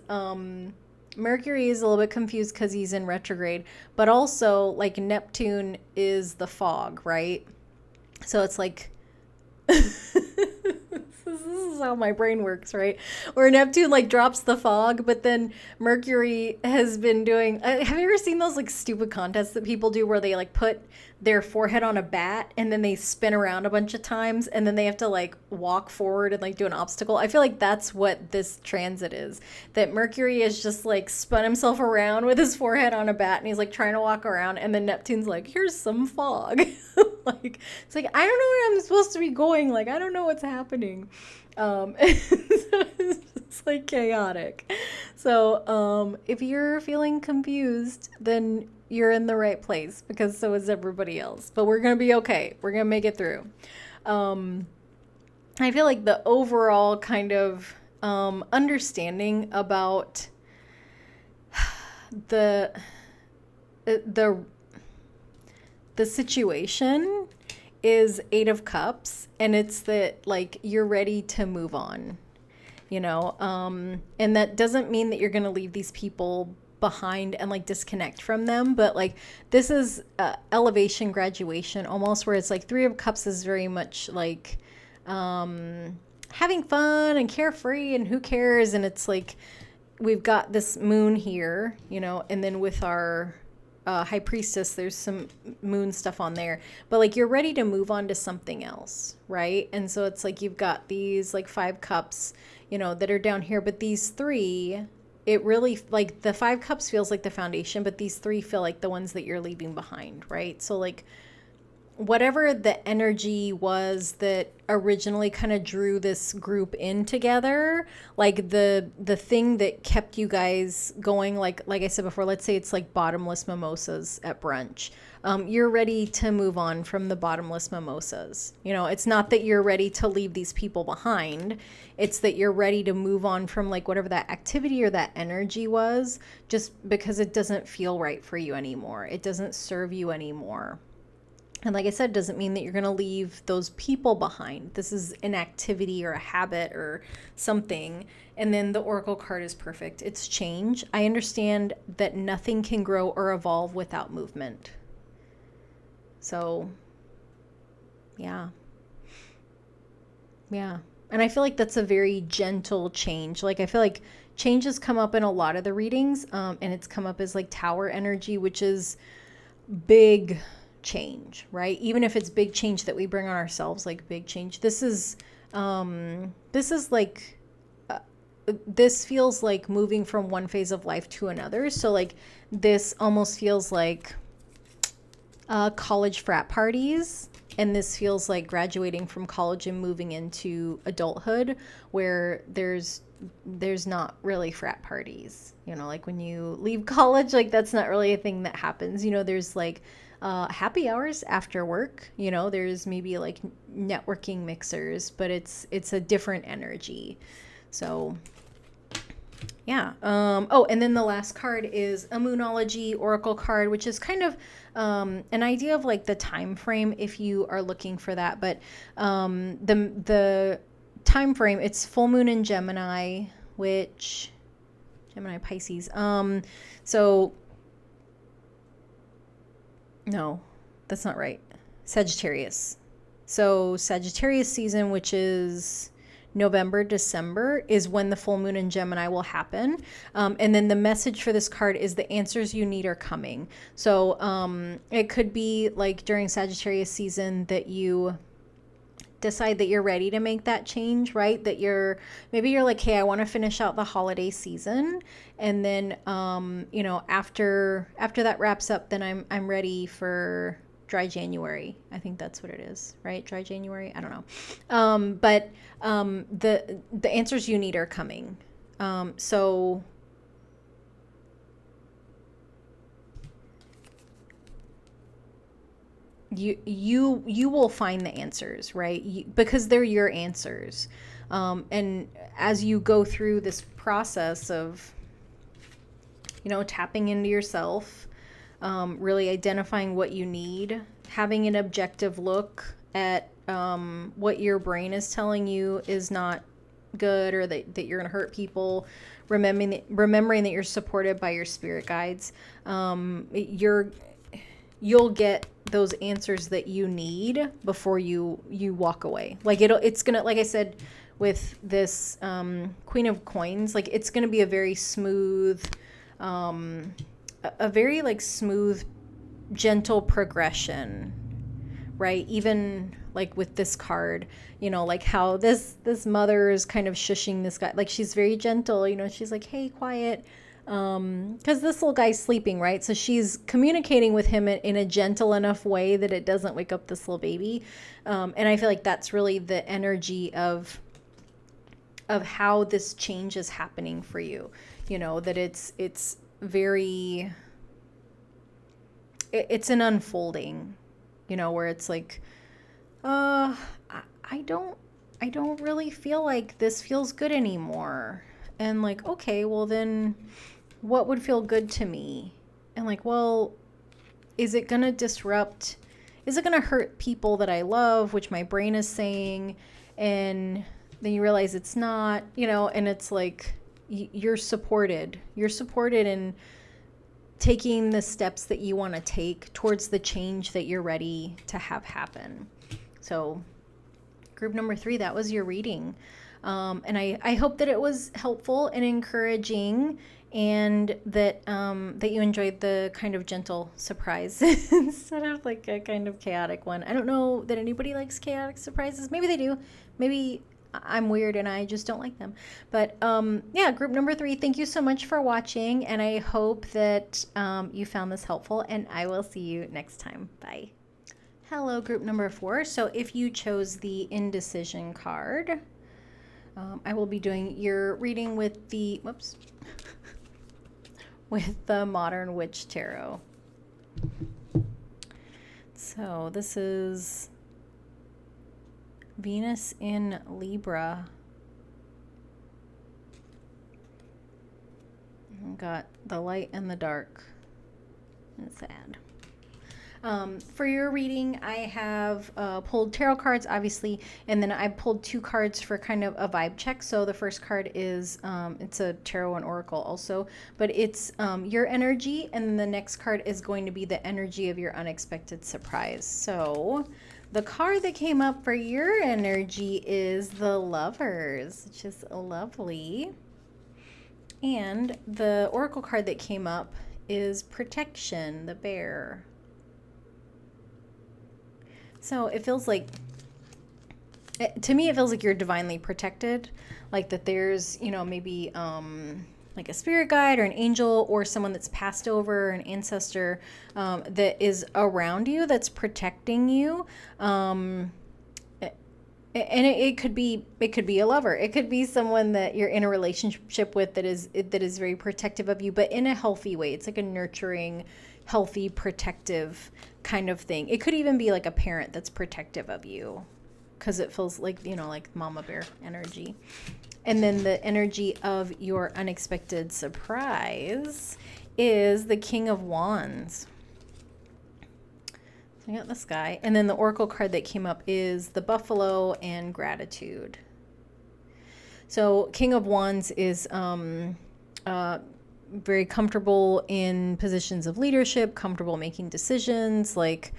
Mercury is a little bit confused because he's in retrograde, but also like Neptune is the fog, right? So it's like this is how my brain works, right? Where Neptune like drops the fog, but then Mercury has been doing, have you ever seen those like stupid contests that people do where they like put their forehead on a bat and then they spin around a bunch of times and then they have to like walk forward and like do an obstacle? I feel like that's what this transit is, that Mercury is just like spun himself around with his forehead on a bat and he's like trying to walk around, and then Neptune's like, here's some fog. Like it's like, I don't know where I'm supposed to be going, like I don't know what's happening. So it's like chaotic. So if you're feeling confused, then you're in the right place, because so is everybody else. But we're gonna be okay. We're gonna make it through. I feel like the overall kind of understanding about the situation is 8 of Cups, and it's that like you're ready to move on, you know, and that doesn't mean that you're going to leave these people behind and like disconnect from them, but like this is elevation, graduation almost, where it's like 3 of Cups is very much like having fun and carefree and who cares, and it's like we've got this moon here, you know, and then with our High Priestess, there's some moon stuff on there, but like you're ready to move on to something else, right? And so it's like you've got these like 5 cups, you know, that are down here, but these 3, it really, like the 5 cups feels like the foundation, but these 3 feel like the ones that you're leaving behind, right? So like whatever the energy was that originally kind of drew this group in together, like the thing that kept you guys going, like I said before, let's say it's like bottomless mimosas at brunch. You're ready to move on from the bottomless mimosas. You know, it's not that you're ready to leave these people behind. It's that you're ready to move on from like whatever that activity or that energy was, just because it doesn't feel right for you anymore. It doesn't serve you anymore. And like I said, it doesn't mean that you're going to leave those people behind. This is an activity or a habit or something. And then the Oracle card is perfect. It's change. I understand that nothing can grow or evolve without movement. So, yeah. Yeah. And I feel like that's a very gentle change. Like I feel like change has come up in a lot of the readings, and it's come up as like Tower energy, which is big change, right? Even if it's big change that we bring on ourselves, like big change. This is like this feels like moving from one phase of life to another. So like this almost feels like college frat parties, and this feels like graduating from college and moving into adulthood, where there's not really frat parties, you know, like when you leave college, like that's not really a thing that happens, you know. There's like happy hours after work, you know, there's maybe like networking mixers, but it's a different energy. So yeah. Oh, and then the last card is a Moonology Oracle card, which is kind of an idea of like the time frame if you are looking for that. But the time frame, it's full moon in Gemini, which Gemini Pisces. So no, that's not right. Sagittarius. So Sagittarius season, which is November, December is when the full moon in Gemini will happen. And then the message for this card is the answers you need are coming. So it could be like during Sagittarius season that you decide that you're ready to make that change, right? That maybe you're like, hey, I want to finish out the holiday season, and then after that wraps up, then I'm ready for dry January. I think that's what it is, right? Dry January. I don't know. But the answers you need are coming. So you will find the answers, right? Because they're your answers. And as you go through this process of, tapping into yourself, really identifying what you need, having an objective look at what your brain is telling you is not good, or that you're going to hurt people, remembering that you're supported by your spirit guides, you'll get those answers that you need before you walk away. Like it's gonna, like I said with this Queen of Coins, like it's gonna be a very smooth, a very like smooth, gentle progression, right? Even like with this card, like how this mother is kind of shushing this guy, like she's very gentle, she's like, hey, quiet. Because this little guy's sleeping, right? So she's communicating with him in a gentle enough way that it doesn't wake up this little baby. And I feel like that's really the energy of how this change is happening for you. That it's very, it's an unfolding, where it's like, I don't really feel like this feels good anymore. And like, okay, well then what would feel good to me? And like, well, is it going to hurt people that I love, which my brain is saying? And then you realize it's not, and it's like, you're supported in taking the steps that you want to take towards the change that you're ready to have happen. So group number 3, that was your reading. And I hope that it was helpful and encouraging, and that you enjoyed the kind of gentle surprise instead of like a kind of chaotic one. I don't know that anybody likes chaotic surprises. Maybe they do. Maybe I'm weird and I just don't like them. But yeah, group number 3, thank you so much for watching, and I hope that you found this helpful, and I will see you next time. Bye. Hello, group number 4. So if you chose the indecision card, I will be doing your reading with the, with the Modern Witch Tarot. So this is Venus in Libra. I've got the light and the dark. It's sad. For your reading, I have pulled tarot cards, obviously, and then I pulled 2 cards for kind of a vibe check. So the first card is, it's a tarot and oracle also, but it's your energy, and then the next card is going to be the energy of your unexpected surprise. So the card that came up for your energy is the Lovers, which is lovely. And the oracle card that came up is Protection, the Bear. So it feels like, to me, it feels like you're divinely protected, like that there's, maybe like a spirit guide or an angel or someone that's passed over, an ancestor that is around you, that's protecting you. And it could be a lover. It could be someone that you're in a relationship with that is very protective of you, but in a healthy way. It's like a nurturing, healthy, protective kind of thing. It could even be like a parent that's protective of you, because it feels like, like mama bear energy. And then the energy of your unexpected surprise is the King of Wands. So I got this guy. And then the oracle card that came up is the Buffalo and Gratitude. So King of Wands is very comfortable in positions of leadership, comfortable making decisions. Like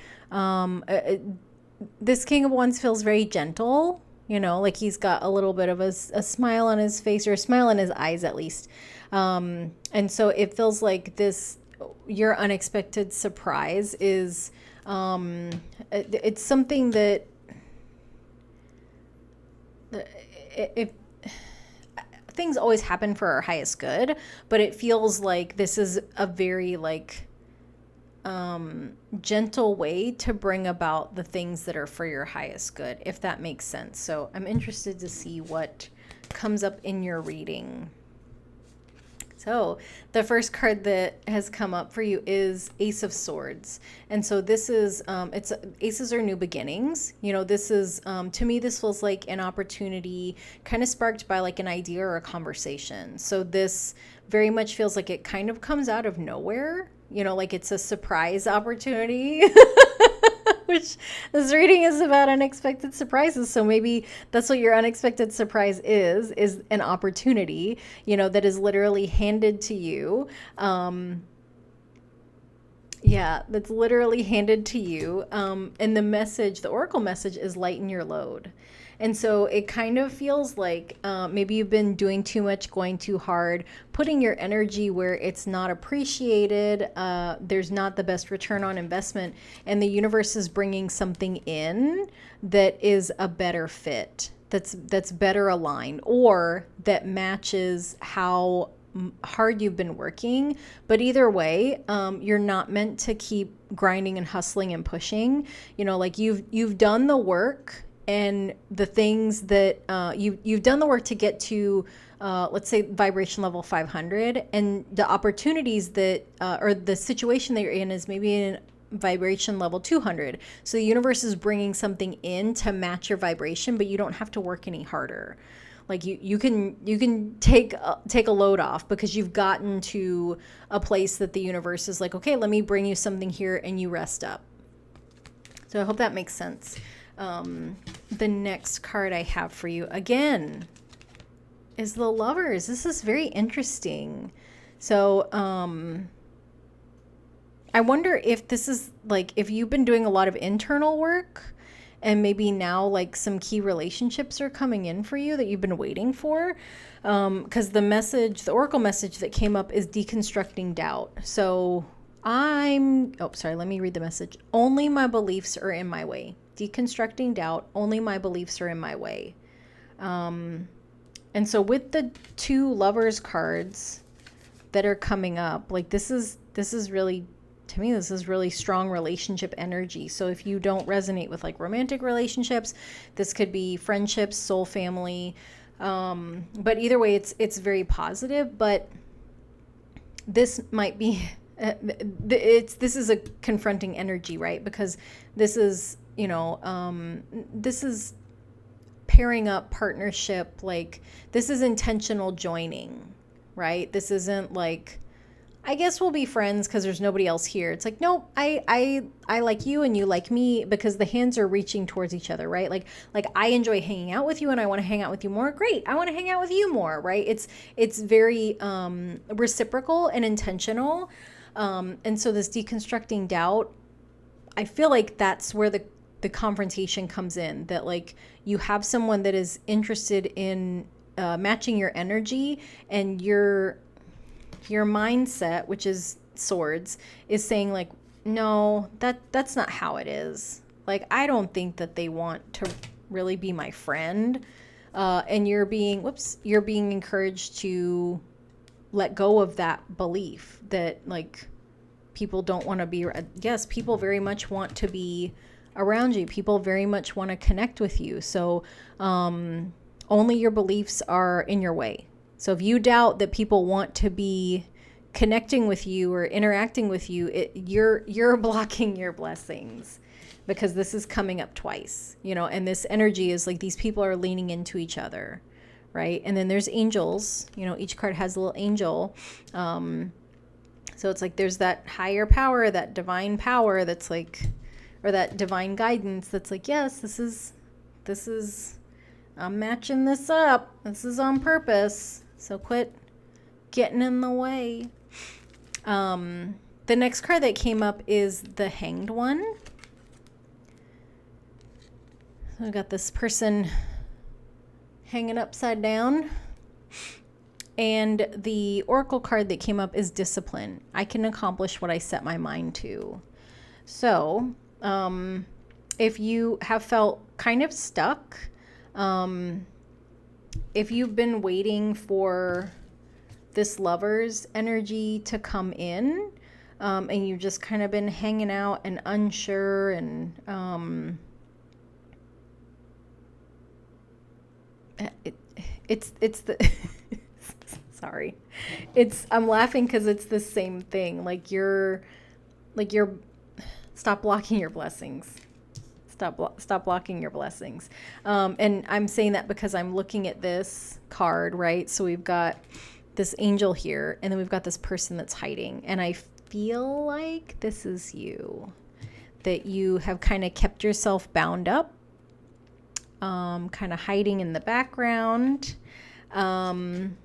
this King of Wands feels very gentle, you know, like he's got a little bit of a smile on his face, or a smile in his eyes at least. And so it feels like this, your unexpected surprise is, it's something that if things always happen for our highest good, but it feels like this is a very like gentle way to bring about the things that are for your highest good, if that makes sense. So I'm interested to see what comes up in your reading. So the first card that has come up for you is Ace of Swords. And so this is, it's aces are new beginnings. You know, this is, to me, this feels like an opportunity kind of sparked by like an idea or a conversation. So this very much feels like it kind of comes out of nowhere, you know, like it's a surprise opportunity. Which this reading is about unexpected surprises. So maybe that's what your unexpected surprise is an opportunity, you know, that is literally handed to you. Yeah, that's literally handed to you. And the message, the oracle message is lighten your load. And so it kind of feels like maybe you've been doing too much, going too hard, putting your energy where it's not appreciated. There's not the best return on investment. And the universe is bringing something in that is a better fit, that's better aligned, or that matches how hard you've been working. But either way, you're not meant to keep grinding and hustling and pushing. You know, like you've done the work, and the things that you've done the work to get to, let's say vibration level 500, and the opportunities that or the situation that you're in is maybe in vibration level 200. So the universe is bringing something in to match your vibration, but you don't have to work any harder. Like you can take a load off because you've gotten to a place that the universe is like, okay, let me bring you something here, and you rest up. So I hope that makes sense. The next card I have for you again is the Lovers. This is very interesting. So I wonder if this is like, if you've been doing a lot of internal work and maybe now like some key relationships are coming in for you that you've been waiting for. Because the oracle message that came up is deconstructing doubt. So let me read the message. Only my beliefs are in my way. Deconstructing doubt. Only my beliefs are in my way. And so with the two Lovers cards that are coming up, like this is really, to me, this is really strong relationship energy. So if you don't resonate with like romantic relationships, this could be friendships, soul family. But either way, it's very positive. But this might be, this is a confronting energy, right? Because this is, you know, this is pairing up, partnership, like this is intentional joining, right? This isn't like, I guess we'll be friends because there's nobody else here. It's like, nope, I like you and you like me, because the hands are reaching towards each other, right? Like I enjoy hanging out with you and I want to hang out with you more. Great. I want to hang out with you more, right? It's very reciprocal and intentional. And so this deconstructing doubt, I feel like that's where the confrontation comes in, that like you have someone that is interested in matching your energy, and your mindset, which is Swords, is saying like, no, that's not how it is. Like, I don't think that they want to really be my friend. And you're being encouraged to let go of that belief that like people don't want to be, yes, people very much want to be around you. People very much want to connect with you. So only your beliefs are in your way. So if you doubt that people want to be connecting with you or interacting with you, you're blocking your blessings, because this is coming up twice, you know, and this energy is like these people are leaning into each other, right? And then there's angels, you know, each card has a little angel. So it's like there's that higher power, that divine power that's like, or that divine guidance that's like, yes, this is, I'm matching this up. This is on purpose. So quit getting in the way. The next card that came up is the Hanged one. So I got this person hanging upside down. And the oracle card that came up is discipline. I can accomplish what I set my mind to. So, if you have felt kind of stuck, if you've been waiting for this Lover's energy to come in, and you've just kind of been hanging out and unsure, and it's the sorry, I'm laughing because it's the same thing. Like you're stop blocking your blessings. Stop blocking your blessings. And I'm saying that because I'm looking at this card, right? So we've got this angel here, and then we've got this person that's hiding. And I feel like this is you, that you have kind of kept yourself bound up, kind of hiding in the background. And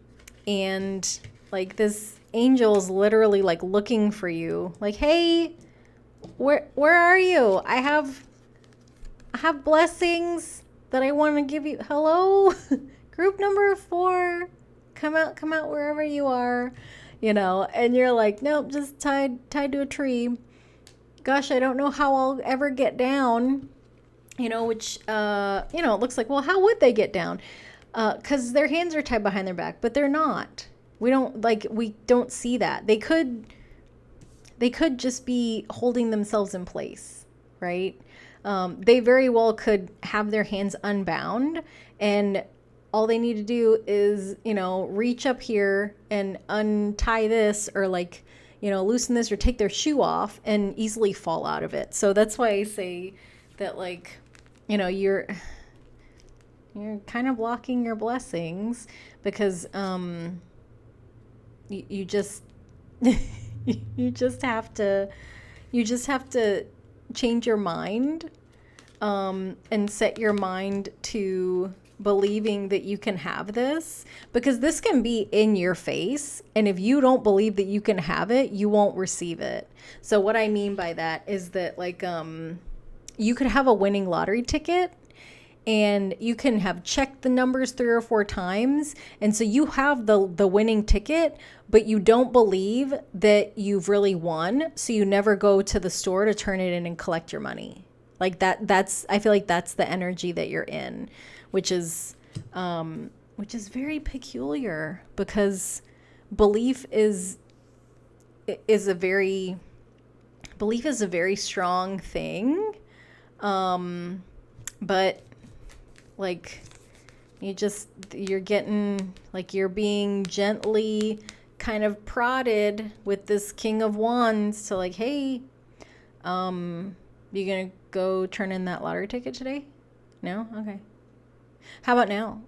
like this angel's literally like looking for you, like, hey, where are you? I have blessings that I want to give you. Hello, group number 4, come out wherever you are, and you're like, nope, just tied to a tree. Gosh, I don't know how I'll ever get down, which, it looks like, well, how would they get down? 'Cause their hands are tied behind their back, but they're not. We don't see that. They could just be holding themselves in place, right? They very well could have their hands unbound, and all they need to do is, reach up here and untie this, or loosen this, or take their shoe off and easily fall out of it. So that's why I say that, you're kind of blocking your blessings, because you just you just have to change your mind, and set your mind to believing that you can have this, because this can be in your face, and if you don't believe that you can have it, you won't receive it. So what I mean by that is that you could have a winning lottery ticket, and you can have checked the numbers 3 or 4 times, and so you have the winning ticket, but you don't believe that you've really won, so you never go to the store to turn it in and collect your money. Like that's I feel like that's the energy that you're in, which is very peculiar, because belief is a very strong thing, but you're being gently kind of prodded with this King of Wands to hey, you gonna go turn in that lottery ticket today? No? Okay. How about now?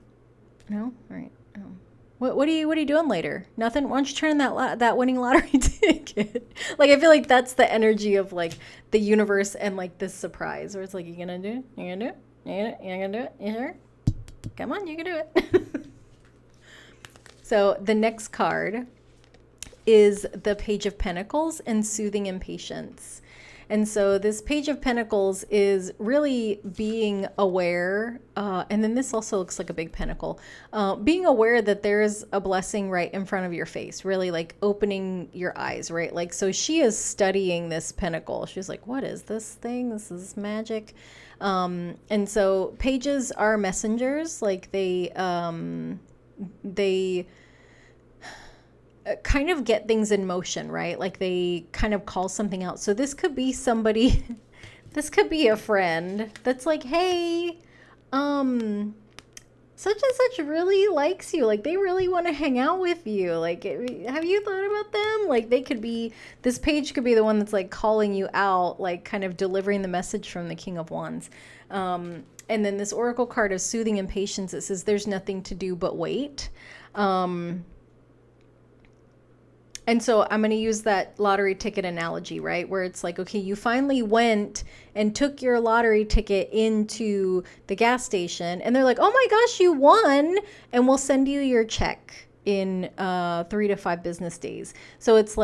No? All right. What are you doing later? Nothing? Why don't you turn in that winning lottery ticket? I feel like that's the energy of the universe, and this surprise where it's you gonna do it? You gonna do it? You're gonna do it? You sure? Come on, you can do it. So the next card is the Page of Pentacles and Soothing Impatience. And so this Page of Pentacles is really being aware, and then this also looks like a big pentacle, being aware that there's a blessing right in front of your face, really opening your eyes, right? So she is studying this pentacle. She's like, what is this thing? This is magic. And so pages are messengers, they kind of get things in motion, right? They kind of call something out. So this could be somebody, this could be a friend that's hey, such and such really likes you. They really want to hang out with you. Have you thought about them? They could be, this page could be the one that's calling you out, kind of delivering the message from the King of Wands. And then this oracle card of Soothing Impatience, it says there's nothing to do but wait. And so I'm going to use that lottery ticket analogy, right? Where it's okay, you finally went and took your lottery ticket into the gas station, and they're like, oh my gosh, you won, and we'll send you your check in 3 to 5 business days. So it's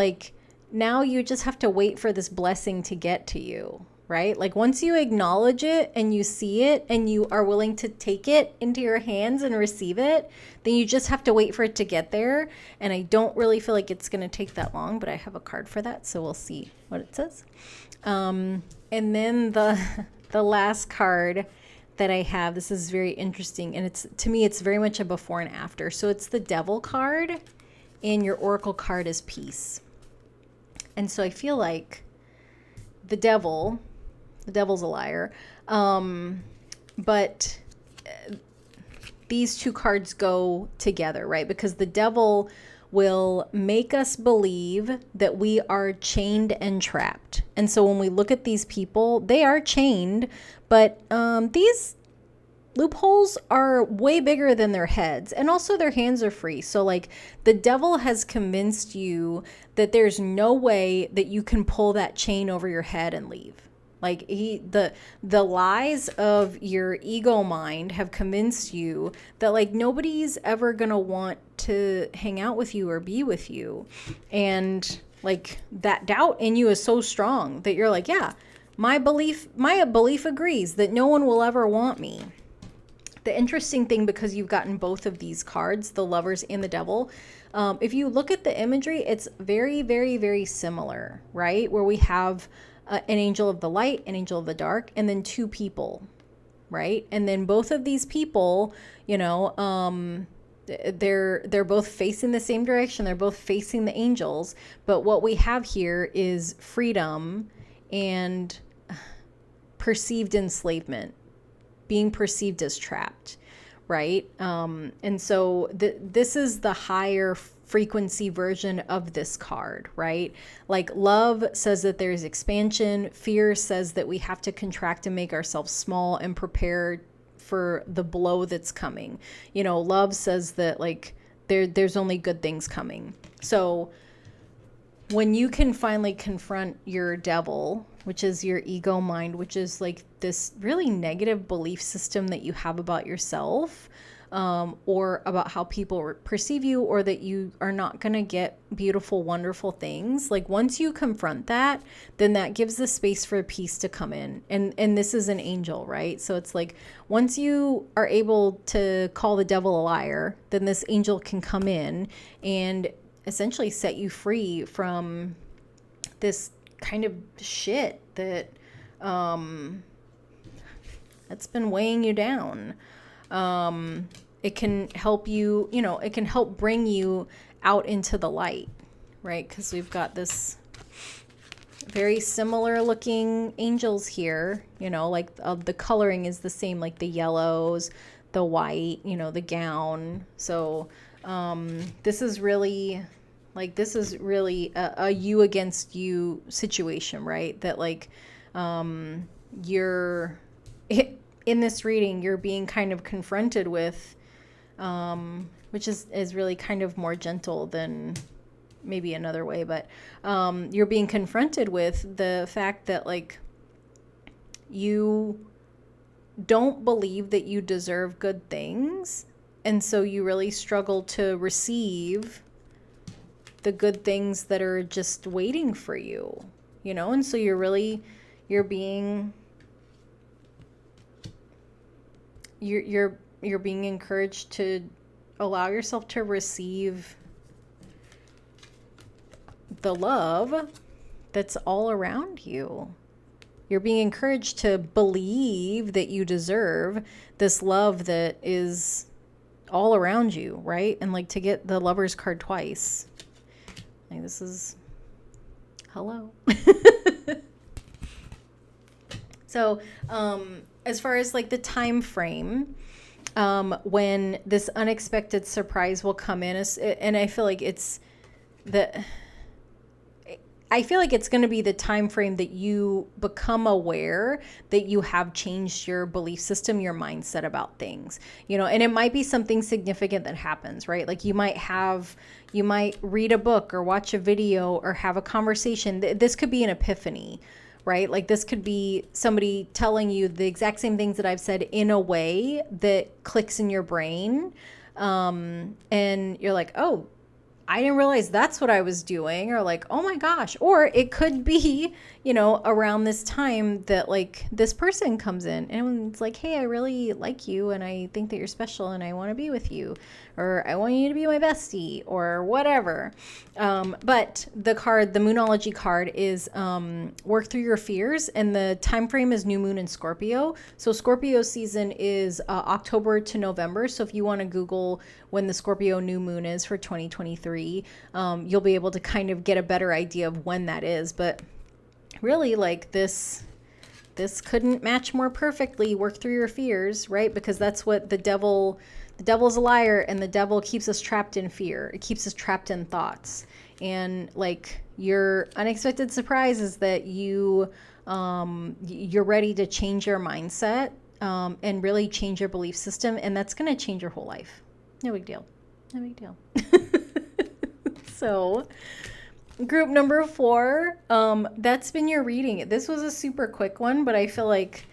now you just have to wait for this blessing to get to you, right? Like once you acknowledge it and you see it and you are willing to take it into your hands and receive it, then you just have to wait for it to get there. And I don't really feel like it's going to take that long, but I have a card for that, so we'll see what it says. And then the last card that I have, this is very interesting, and it's, to me, it's very much a before and after. So it's the Devil card, and your Oracle card is Peace. And so I feel like the devil's a liar. But these two cards go together, right? Because the devil will make us believe that we are chained and trapped. And so when we look at these people, they are chained, but these loopholes are way bigger than their heads, and also their hands are free. So like the devil has convinced you that there's no way that you can pull that chain over your head and leave. Like the lies of your ego mind have convinced you that like nobody's ever gonna want to hang out with you or be with you. And like that doubt in you is so strong that you're like, yeah, my belief agrees that no one will ever want me. The interesting thing, because you've gotten both of these cards, the Lovers and the Devil, if you look at the imagery, it's very, very, very similar, right? Where we have an angel of the light, an angel of the dark, and then two people, right? And then both of these people, you know, they're both facing the same direction. They're both facing the angels. But what we have here is freedom and perceived enslavement, being perceived as trapped, right? And so this is the higher frequency version of this card, right? Like love says that there's expansion. Fear says that we have to contract and make ourselves small and prepare for the blow that's coming. You know, love says that like there's only good things coming. So when you can finally confront your devil, which is your ego mind, which is like this really negative belief system that you have about yourself, or about how people perceive you, or that you are not going to get beautiful, wonderful things. Like once you confront that, then that gives the space for peace to come in. And this is an angel, right? So it's like once you are able to call the devil a liar, then this angel can come in and essentially set you free from this kind of shit that that's been weighing you down. It can help you, you know, it can help bring you out into the light, right? Because we've got this very similar looking angels here, you know, like the coloring is the same, like the yellows, the white, you know, the gown. So this is really a you against you situation, right? That like you're in this reading, you're being kind of confronted with, which is really kind of more gentle than maybe another way, but you're being confronted with the fact that like you don't believe that you deserve good things, and so you really struggle to receive the good things that are just waiting for you, you know? And so you're being encouraged to allow yourself to receive the love that's all around you. You're being encouraged to believe that you deserve this love that is all around you, right? And like to get the Lover's card twice. Like this is hello. So, as far as like the time frame, when this unexpected surprise will come in, and I feel like it's going to be the time frame that you become aware that you have changed your belief system, your mindset about things, you know, and it might be something significant that happens, right? Like you might read a book or watch a video or have a conversation. This could be an epiphany, right? Like this could be somebody telling you the exact same things that I've said in a way that clicks in your brain. And you're like, oh, I didn't realize that's what I was doing, or like, oh my gosh. Or it could be, you know, around this time that like this person comes in and it's like, hey, I really like you and I think that you're special and I want to be with you, or I want you to be my bestie, or whatever. But the card, the Moonology card, is work through your fears, and the time frame is new moon in Scorpio. So Scorpio season is October to November. So if you want to Google when the Scorpio new moon is for 2023, you'll be able to kind of get a better idea of when that is. But really, like, this couldn't match more perfectly. Work through your fears, right? Because that's what the devil's a liar, and the devil keeps us trapped in fear. It keeps us trapped in thoughts. And like, your unexpected surprise is that you're ready to change your mindset, and really change your belief system, and that's going to change your whole life. No big deal. No big deal. So, group number 4, that's been your reading. This was a super quick one, but I feel like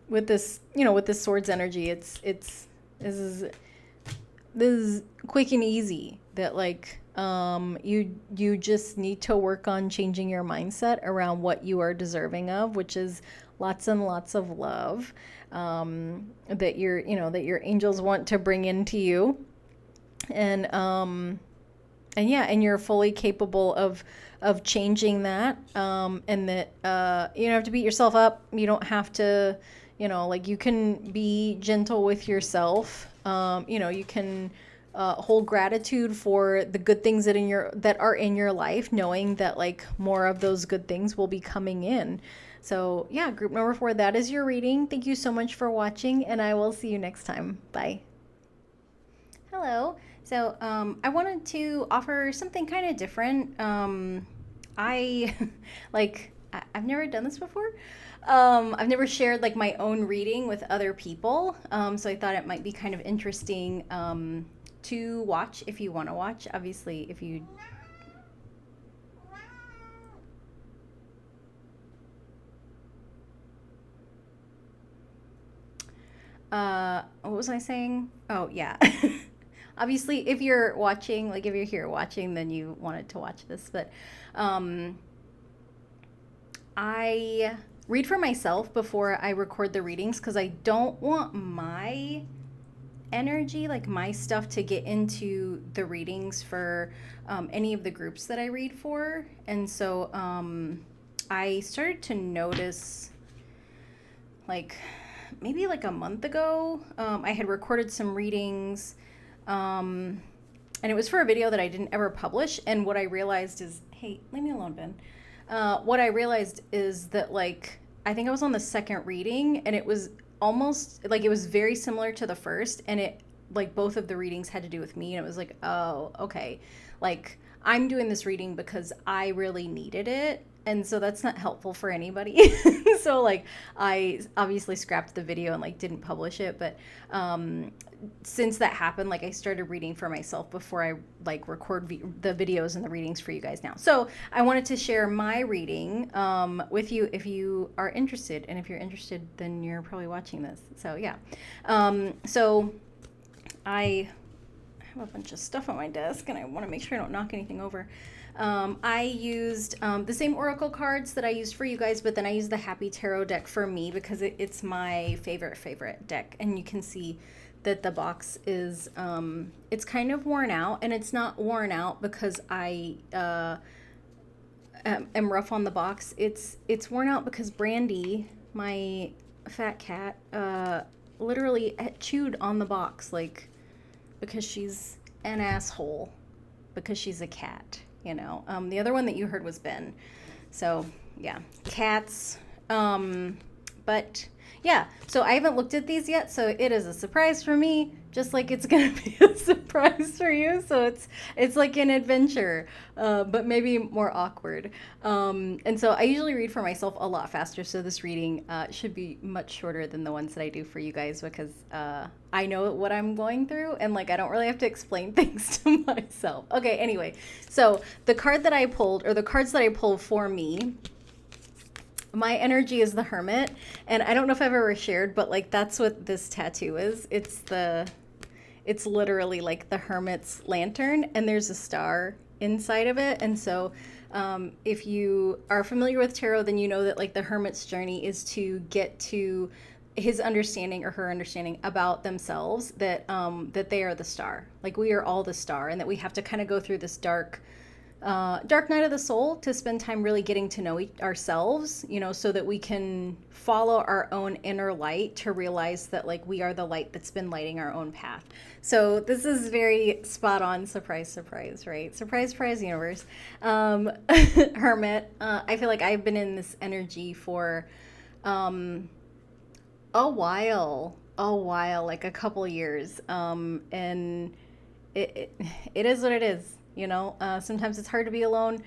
with this, you know, with this swords energy, this is quick and easy. That like, you just need to work on changing your mindset around what you are deserving of, which is lots and lots of love, that your angels want to bring into you. And yeah, and you're fully capable of changing that, and that you don't have to beat yourself up. You don't have to, you know, like, you can be gentle with yourself. You know, you can hold gratitude for the good things that are in your life, knowing that like more of those good things will be coming in. So yeah, group number 4, that is your reading. Thank you so much for watching, and I will see you next time. Bye. Hello. So I wanted to offer something kind of different. I've never done this before. I've never shared like my own reading with other people. So I thought it might be kind of interesting to watch if you want to watch. Obviously, if you... What was I saying? Oh, yeah. Obviously, if you're watching, like if you're here watching, then you wanted to watch this. But I read for myself before I record the readings, because I don't want my energy, like my stuff, to get into the readings for any of the groups that I read for. And so I started to notice, like maybe like a month ago, I had recorded some readings, and it was for a video that I didn't ever publish. And what I realized is, hey, leave me alone, Ben. What I realized is that, like, I think I was on the second reading, and it was almost like, it was very similar to the first, and it, like, both of the readings had to do with me, and it was like, oh, okay, like, I'm doing this reading because I really needed it, and so that's not helpful for anybody. So like, I obviously scrapped the video and like didn't publish it, but since that happened, like, I started reading for myself before I like record the videos and the readings for you guys now. So I wanted to share my reading with you if you are interested, and if you're interested, then you're probably watching this. So yeah, so I have a bunch of stuff on my desk, and I want to make sure I don't knock anything over. I used the same oracle cards that I used for you guys, but then I used the Happy Tarot deck for me because it's my favorite deck. And you can see that the box is, it's kind of worn out, and it's not worn out because I am rough on the box. It's worn out because Brandy, my fat cat, literally chewed on the box, like, because she's an asshole, because she's a cat. You know, the other one that you heard was Ben. So yeah, cats. But yeah, so I haven't looked at these yet, so it is a surprise for me, just like it's gonna be a surprise for you. So it's like an adventure, but maybe more awkward. And so I usually read for myself a lot faster, so this reading should be much shorter than the ones that I do for you guys, because I know what I'm going through, and like, I don't really have to explain things to myself. Okay, anyway, so the card that I pulled, or the cards that I pulled for me, my energy is the Hermit. And I don't know if I've ever shared, but like, that's what this tattoo is. It's the it's literally like the hermit's lantern, and there's a star inside of it. And so if you are familiar with tarot, then you know that like the hermit's journey is to get to his understanding or her understanding about themselves, that that they are the star, like we are all the star, and that we have to kind of go through this dark night of the soul to spend time really getting to know ourselves, you know, so that we can follow our own inner light to realize that like we are the light that's been lighting our own path. So this is very spot on. Surprise, surprise, right? Surprise, surprise, universe. Hermit. I feel like I've been in this energy for a while, like a couple years. And it is what it is. You know, sometimes it's hard to be alone.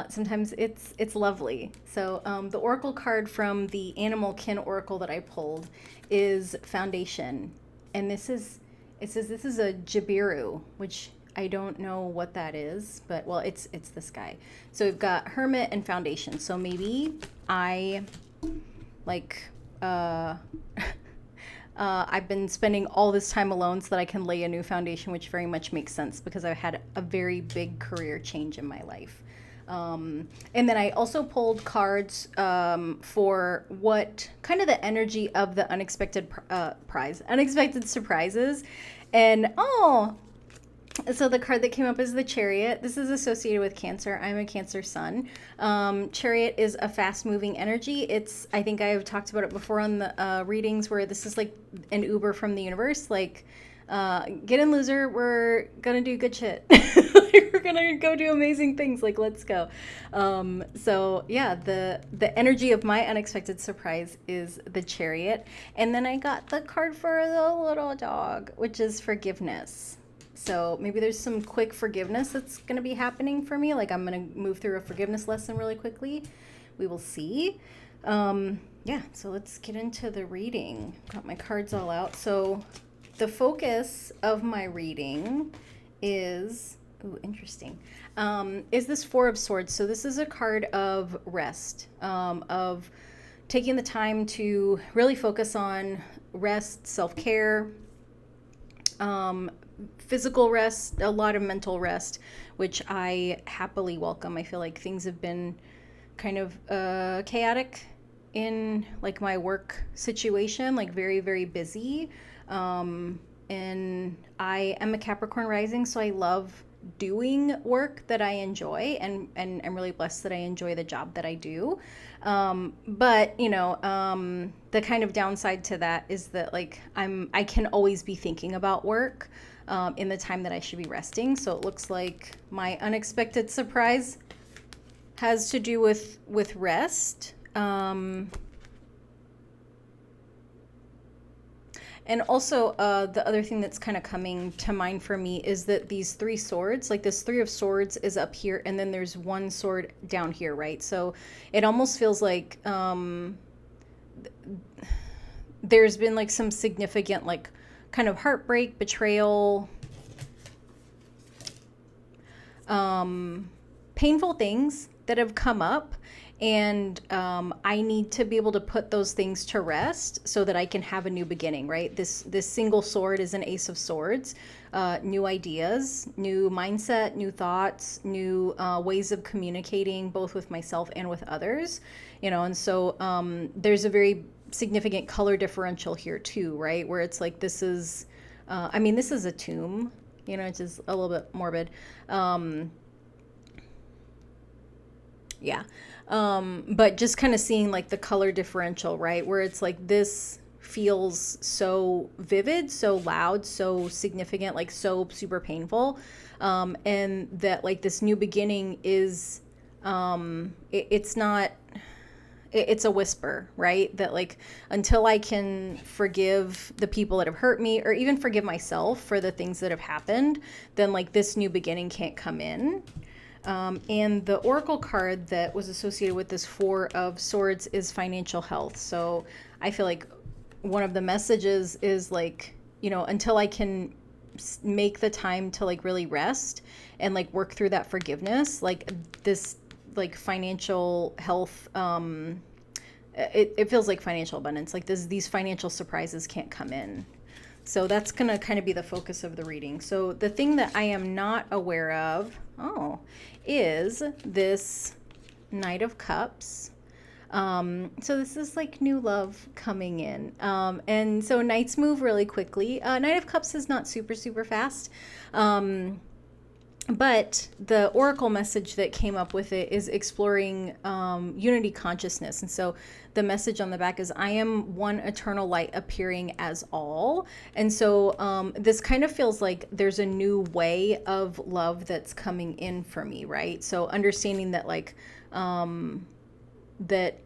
Sometimes it's lovely. So the oracle card from the Animal Kin Oracle that I pulled is Foundation, and it says this is a Jabiru, which I don't know what that is, but well, it's this guy. So we've got Hermit and Foundation. So maybe I like I've been spending all this time alone so that I can lay a new foundation, which very much makes sense because I've had a very big career change in my life. And then I also pulled cards for what kind of the energy of the unexpected unexpected surprises. And so the card that came up is the Chariot. This is associated with Cancer. I'm a Cancer sun. Chariot is a fast-moving energy. I think I've talked about it before on the readings, where this is like an Uber from the universe. Like, get in, loser. We're gonna do good shit. We're gonna go do amazing things. Like, let's go. So yeah, the energy of my unexpected surprise is the Chariot. And then I got the card for the little dog, which is Forgiveness. So maybe there's some quick forgiveness that's going to be happening for me. Like I'm going to move through a forgiveness lesson really quickly. We will see. Yeah, so let's get into the reading. Got my cards all out. So the focus of my reading is, interesting, is this Four of Swords. So this is a card of rest, of taking the time to really focus on rest, self-care, physical rest, a lot of mental rest, which I happily welcome. I feel like things have been kind of chaotic in like my work situation, like very, very busy. And I am a Capricorn rising, so I love doing work that I enjoy, and I'm really blessed that I enjoy the job that I do. But you know, the kind of downside to that is that like I can always be thinking about work in the time that I should be resting. So it looks like my unexpected surprise has to do with rest. And also, the other thing that's kind of coming to mind for me is that these three swords, like this Three of Swords is up here, and then there's one sword down here, right? So it almost feels like there's been like some significant like kind of heartbreak, betrayal, painful things that have come up. And I need to be able to put those things to rest so that I can have a new beginning, right? This single sword is an Ace of Swords, new ideas, new mindset, new thoughts, new ways of communicating, both with myself and with others, you know. And so there's a very significant color differential here too, right? Where it's like this is, this is a tomb, you know, which is a little bit morbid. Yeah. But just kind of seeing like the color differential, right? Where it's like this feels so vivid, so loud, so significant, like so super painful. And that like this new beginning is, it's not, it's a whisper, right? That like, until I can forgive the people that have hurt me, or even forgive myself for the things that have happened, then like this new beginning can't come in. And the oracle card that was associated with this Four of Swords is financial health. So I feel like one of the messages is like, you know, until I can make the time to like really rest and like work through that forgiveness, like this like financial health, it feels like financial abundance, like these financial surprises can't come in. So that's going to kind of be the focus of the reading. So the thing that I am not aware of, is this Knight of Cups. So this is like new love coming in. And so knights move really quickly. Knight of Cups is not super, super fast. But the oracle message that came up with it is exploring unity consciousness. And so the message on the back is, I am one eternal light appearing as all. And so this kind of feels like there's a new way of love that's coming in for me, right? So understanding that like that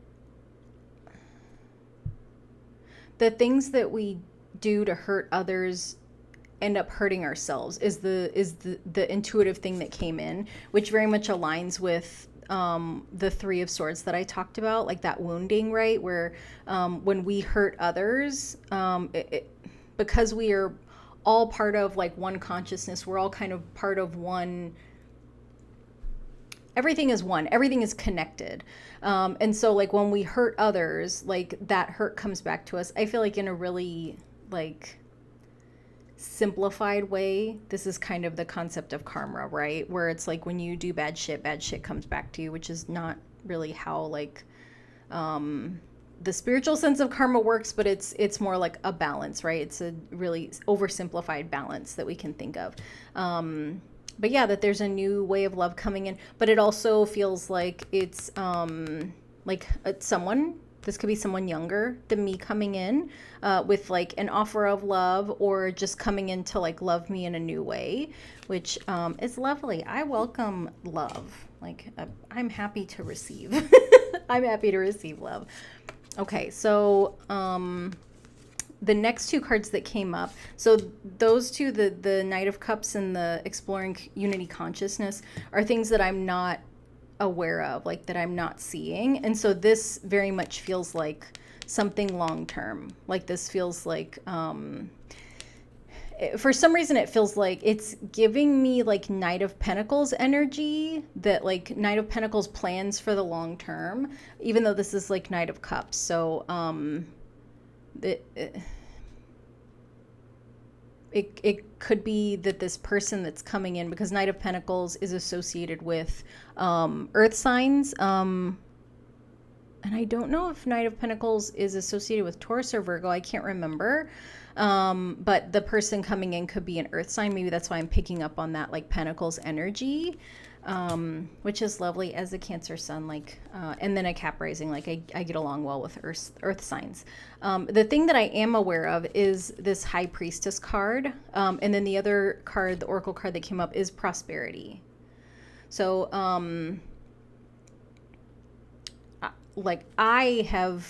the things that we do to hurt others end up hurting ourselves is the intuitive thing that came in, which very much aligns with the Three of Swords that I talked about, like that wounding, right? Where when we hurt others, because we are all part of like one consciousness, we're all kind of part of one. Everything is one. Everything is connected. And so like when we hurt others, like that hurt comes back to us. I feel like in a really like simplified way, this is kind of the concept of karma, right? Where it's like when you do bad shit comes back to you, which is not really how like the spiritual sense of karma works, but it's more like a balance, right? It's a really oversimplified balance that we can think of. But yeah, that there's a new way of love coming in, but it also feels like it's like someone, this could be someone younger than me coming in with like an offer of love, or just coming in to like love me in a new way, which is lovely. I welcome love. Like I'm happy to receive. I'm happy to receive love. Okay, so the next two cards that came up, so those two, the Knight of Cups and the Exploring Unity Consciousness, are things that I'm not aware of, like that I'm not seeing. And so this very much feels like something long term. Like this feels like for some reason it feels like it's giving me like Knight of Pentacles energy, that like Knight of Pentacles plans for the long term, even though this is like Knight of Cups. So it could be that this person that's coming in, because Knight of Pentacles is associated with earth signs, and I don't know if Knight of Pentacles is associated with Taurus or Virgo. I can't remember. But the person coming in could be an earth sign. Maybe that's why I'm picking up on that like Pentacles energy, which is lovely as a Cancer sun, like, and then a Cap rising. Like I get along well with earth signs. The thing that I am aware of is this High Priestess card. And then the other card, the Oracle card that came up, is Prosperity. So, like I'm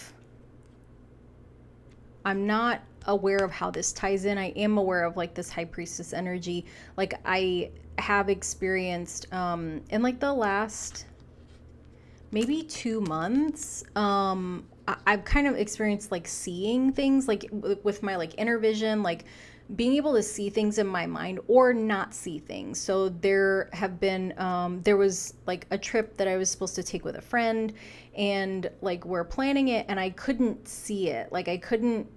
not aware of how this ties in. I am aware of like this High Priestess energy. Like I have experienced in like the last maybe 2 months, I've kind of experienced like seeing things like with my like inner vision, like being able to see things in my mind or not see things. So there have been there was like a trip that I was supposed to take with a friend, and like we're planning it and I couldn't see it. Like I couldn't,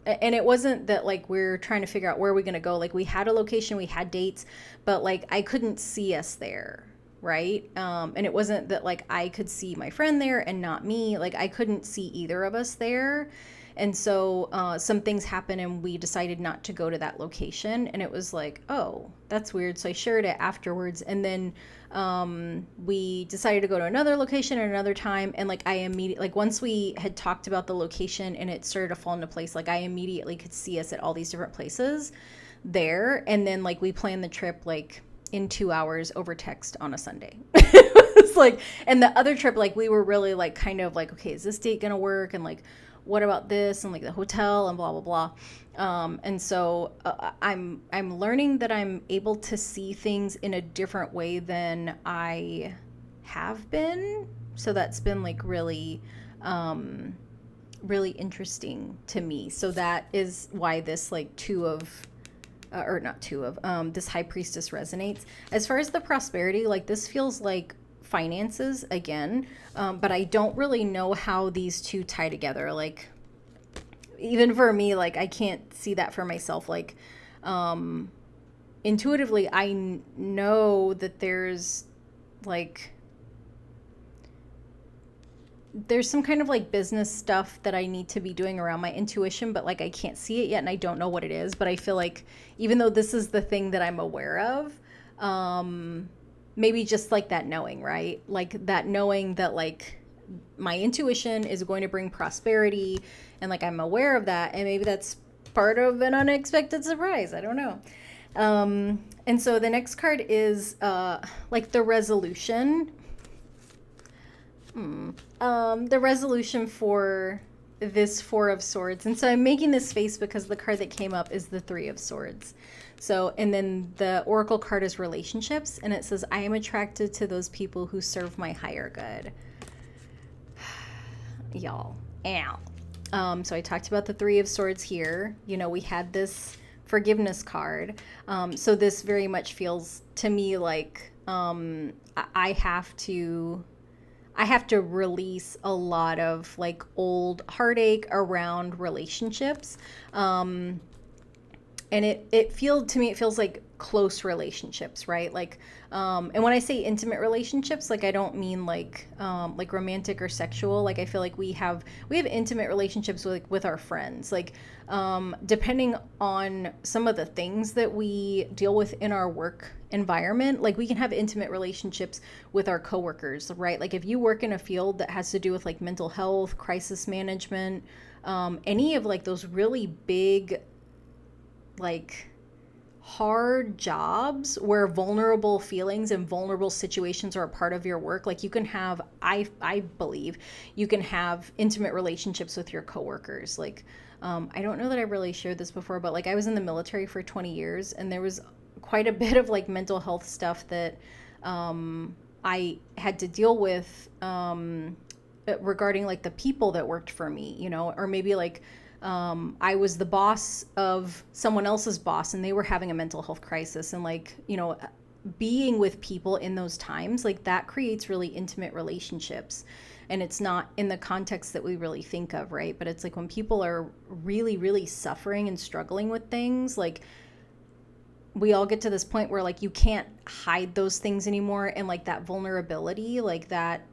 and it wasn't that like we're trying to figure out where we're going to go. Like we had a location, we had dates, but like I couldn't see us there, right? And it wasn't that like I could see my friend there and not me. Like I couldn't see either of us there. And so some things happened and we decided not to go to that location. And it was like, oh, that's weird. So I shared it afterwards. And then we decided to go to another location at another time. And like I immediately, like once we had talked about the location and it started to fall into place, like I immediately could see us at all these different places there. And then like we planned the trip like in 2 hours over text on a Sunday. It's like, and the other trip, like we were really like kind of like, okay, is this date gonna work? And like, what about this? And like the hotel and blah, blah, blah. And so I'm learning that I'm able to see things in a different way than I have been. So that's been like really, really interesting to me. So that is why this like this High Priestess resonates. As far as the prosperity, like this feels like finances again, but I don't really know how these two tie together. Like even for me, like, I can't see that for myself. Like, intuitively, I know that there's like, there's some kind of like business stuff that I need to be doing around my intuition, but like I can't see it yet and I don't know what it is. But I feel like even though this is the thing that I'm aware of, maybe just like that knowing, right? Like that knowing that like my intuition is going to bring prosperity and like I'm aware of that. And maybe that's part of an unexpected surprise. I don't know. And so the next card is like the resolution. The resolution for this Four of Swords. And so I'm making this face because the card that came up is the Three of Swords. So, and then the Oracle card is relationships. And it says, I am attracted to those people who serve my higher good. Y'all. Ow. So I talked about the Three of Swords here. You know, we had this forgiveness card. So this very much feels to me like I have to release a lot of like old heartache around relationships. And it feels like close relationships, right? Like, and when I say intimate relationships, like I don't mean like romantic or sexual. Like I feel like we have intimate relationships with our friends. Like, depending on some of the things that we deal with in our work environment, like we can have intimate relationships with our coworkers, right? Like if you work in a field that has to do with like mental health, crisis management, any of like those really big, like hard jobs where vulnerable feelings and vulnerable situations are a part of your work, like you can have, I believe you can have intimate relationships with your coworkers. Like, I don't know that I really shared this before, but like I was in the military for 20 years and there was quite a bit of like mental health stuff that I had to deal with regarding like the people that worked for me, you know, or maybe like I was the boss of someone else's boss and they were having a mental health crisis, and like, you know, being with people in those times, like that creates really intimate relationships. And it's not in the context that we really think of, right? But it's like when people are really, really suffering and struggling with things, like we all get to this point where like you can't hide those things anymore, and like that vulnerability, like that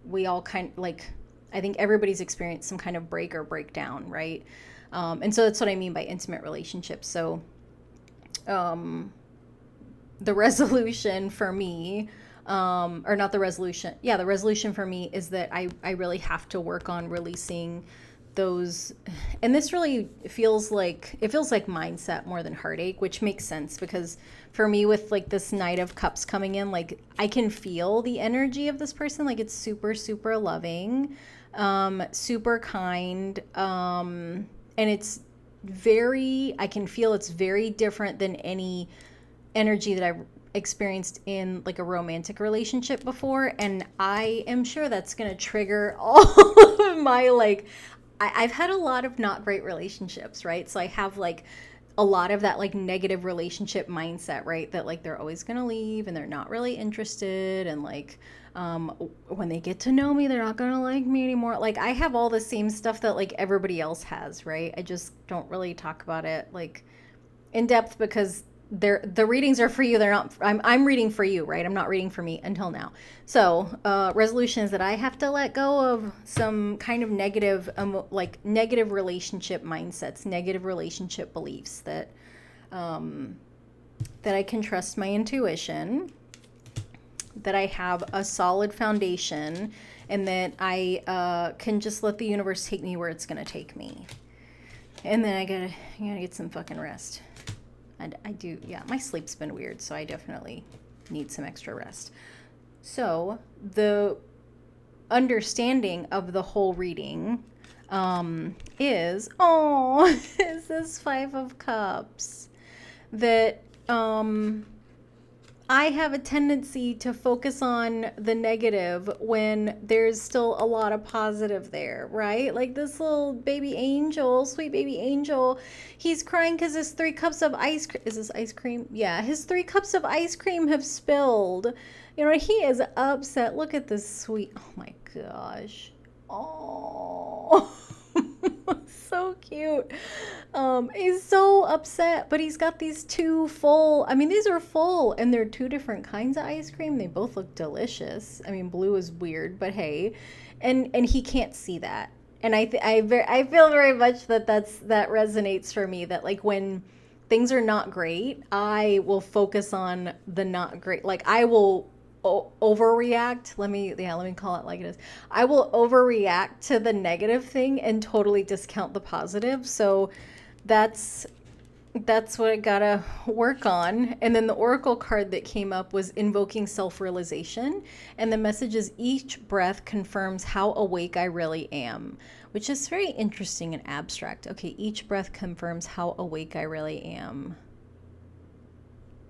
we all kind of like, I think everybody's experienced some kind of break or breakdown, right? And so that's what I mean by intimate relationships. So the resolution for me, or not the resolution, yeah, the resolution for me is that I really have to work on releasing those. And this really feels like mindset more than heartache, which makes sense because for me with like this Knight of Cups coming in, like I can feel the energy of this person. Like it's super, super loving, super kind. And it's I can feel it's very different than any energy that I've experienced in like a romantic relationship before. And I am sure that's going to trigger all of my like, I've had a lot of not great relationships, right? So I have like a lot of that like negative relationship mindset, right? That like they're always going to leave and they're not really interested. And like, when they get to know me, they're not going to like me anymore. Like I have all the same stuff that like everybody else has, right? I just don't really talk about it like in depth because the readings are for you. They're not, I'm reading for you, right? I'm not reading for me until now. So, resolution is that I have to let go of some kind of negative, like negative relationship mindsets, negative relationship beliefs, that I can trust my intuition, that I have a solid foundation, and that I can just let the universe take me where it's going to take me. And then I gotta get some fucking rest. And I do, yeah, my sleep's been weird, so I definitely need some extra rest. So the understanding of the whole reading is this Five of Cups. That I have a tendency to focus on the negative when there's still a lot of positive there, right? Like this little baby angel, sweet baby angel, he's crying because his 3 cups of ice cream, is this ice cream? Yeah, his 3 cups of ice cream have spilled. You know, he is upset. Look at this sweet, oh my gosh. Oh. So cute. He's so upset, but he's got these two full, I mean, these are full, and they're two different kinds of ice cream. They both look delicious. I mean, blue is weird, but hey. And he can't see that. And I feel very much that that resonates for me, that like when things are not great, I will focus on the not great. Like I will overreact. Let me call it like it is. I will overreact to the negative thing and totally discount the positive. So that's what I gotta work on. And then the oracle card that came up was invoking self-realization, and the message is each breath confirms how awake I really am, which is very interesting and abstract. Okay, each breath confirms how awake I really am.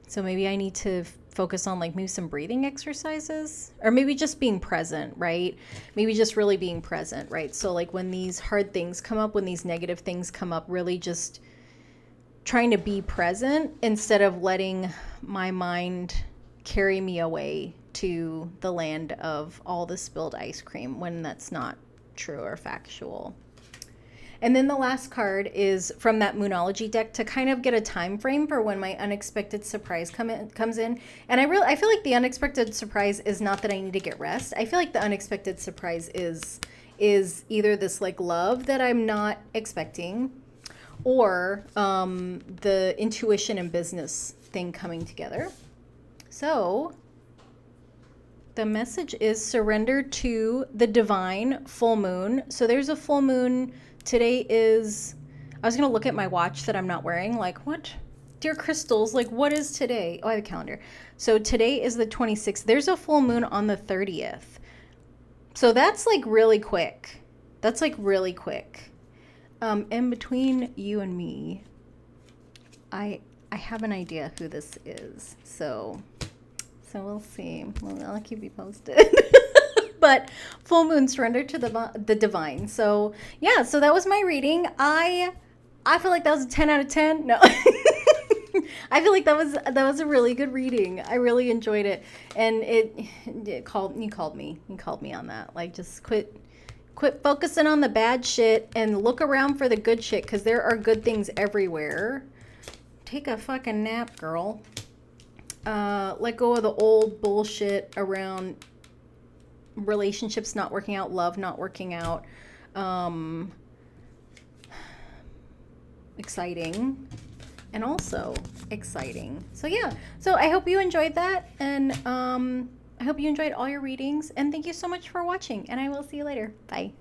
So maybe I need to focus on like maybe some breathing exercises, or maybe just being present, right? Maybe just really being present, right? So like when these hard things come up, when these negative things come up, really just trying to be present instead of letting my mind carry me away to the land of all the spilled ice cream when that's not true or factual. And then the last card is from that Moonology deck to kind of get a time frame for when my unexpected surprise comes in. And I feel like the unexpected surprise is not that I need to get rest. I feel like the unexpected surprise is either this like love that I'm not expecting, or the intuition and business thing coming together. So the message is surrender to the divine full moon. So there's a full moon. Today is, I was going to look at my watch that I'm not wearing. Like, what? Dear crystals, like, what is today? Oh, I have a calendar. So today is the 26th. There's a full moon on the 30th. So that's like really quick. That's like really quick. And between you and me, I have an idea who this is. So we'll see. Well, I'll keep you posted. But full moon, surrender to the divine. So yeah, so that was my reading. I feel like that was a 10 out of 10. No. I feel like that was a really good reading. I really enjoyed it. And you called me on that. Like, just quit focusing on the bad shit and look around for the good shit, because there are good things everywhere. Take a fucking nap, girl. Let go of the old bullshit around relationships not working out, love not working out. Exciting. And also exciting. So yeah. So I hope you enjoyed that. And I hope you enjoyed all your readings. And thank you so much for watching. And I will see you later. Bye.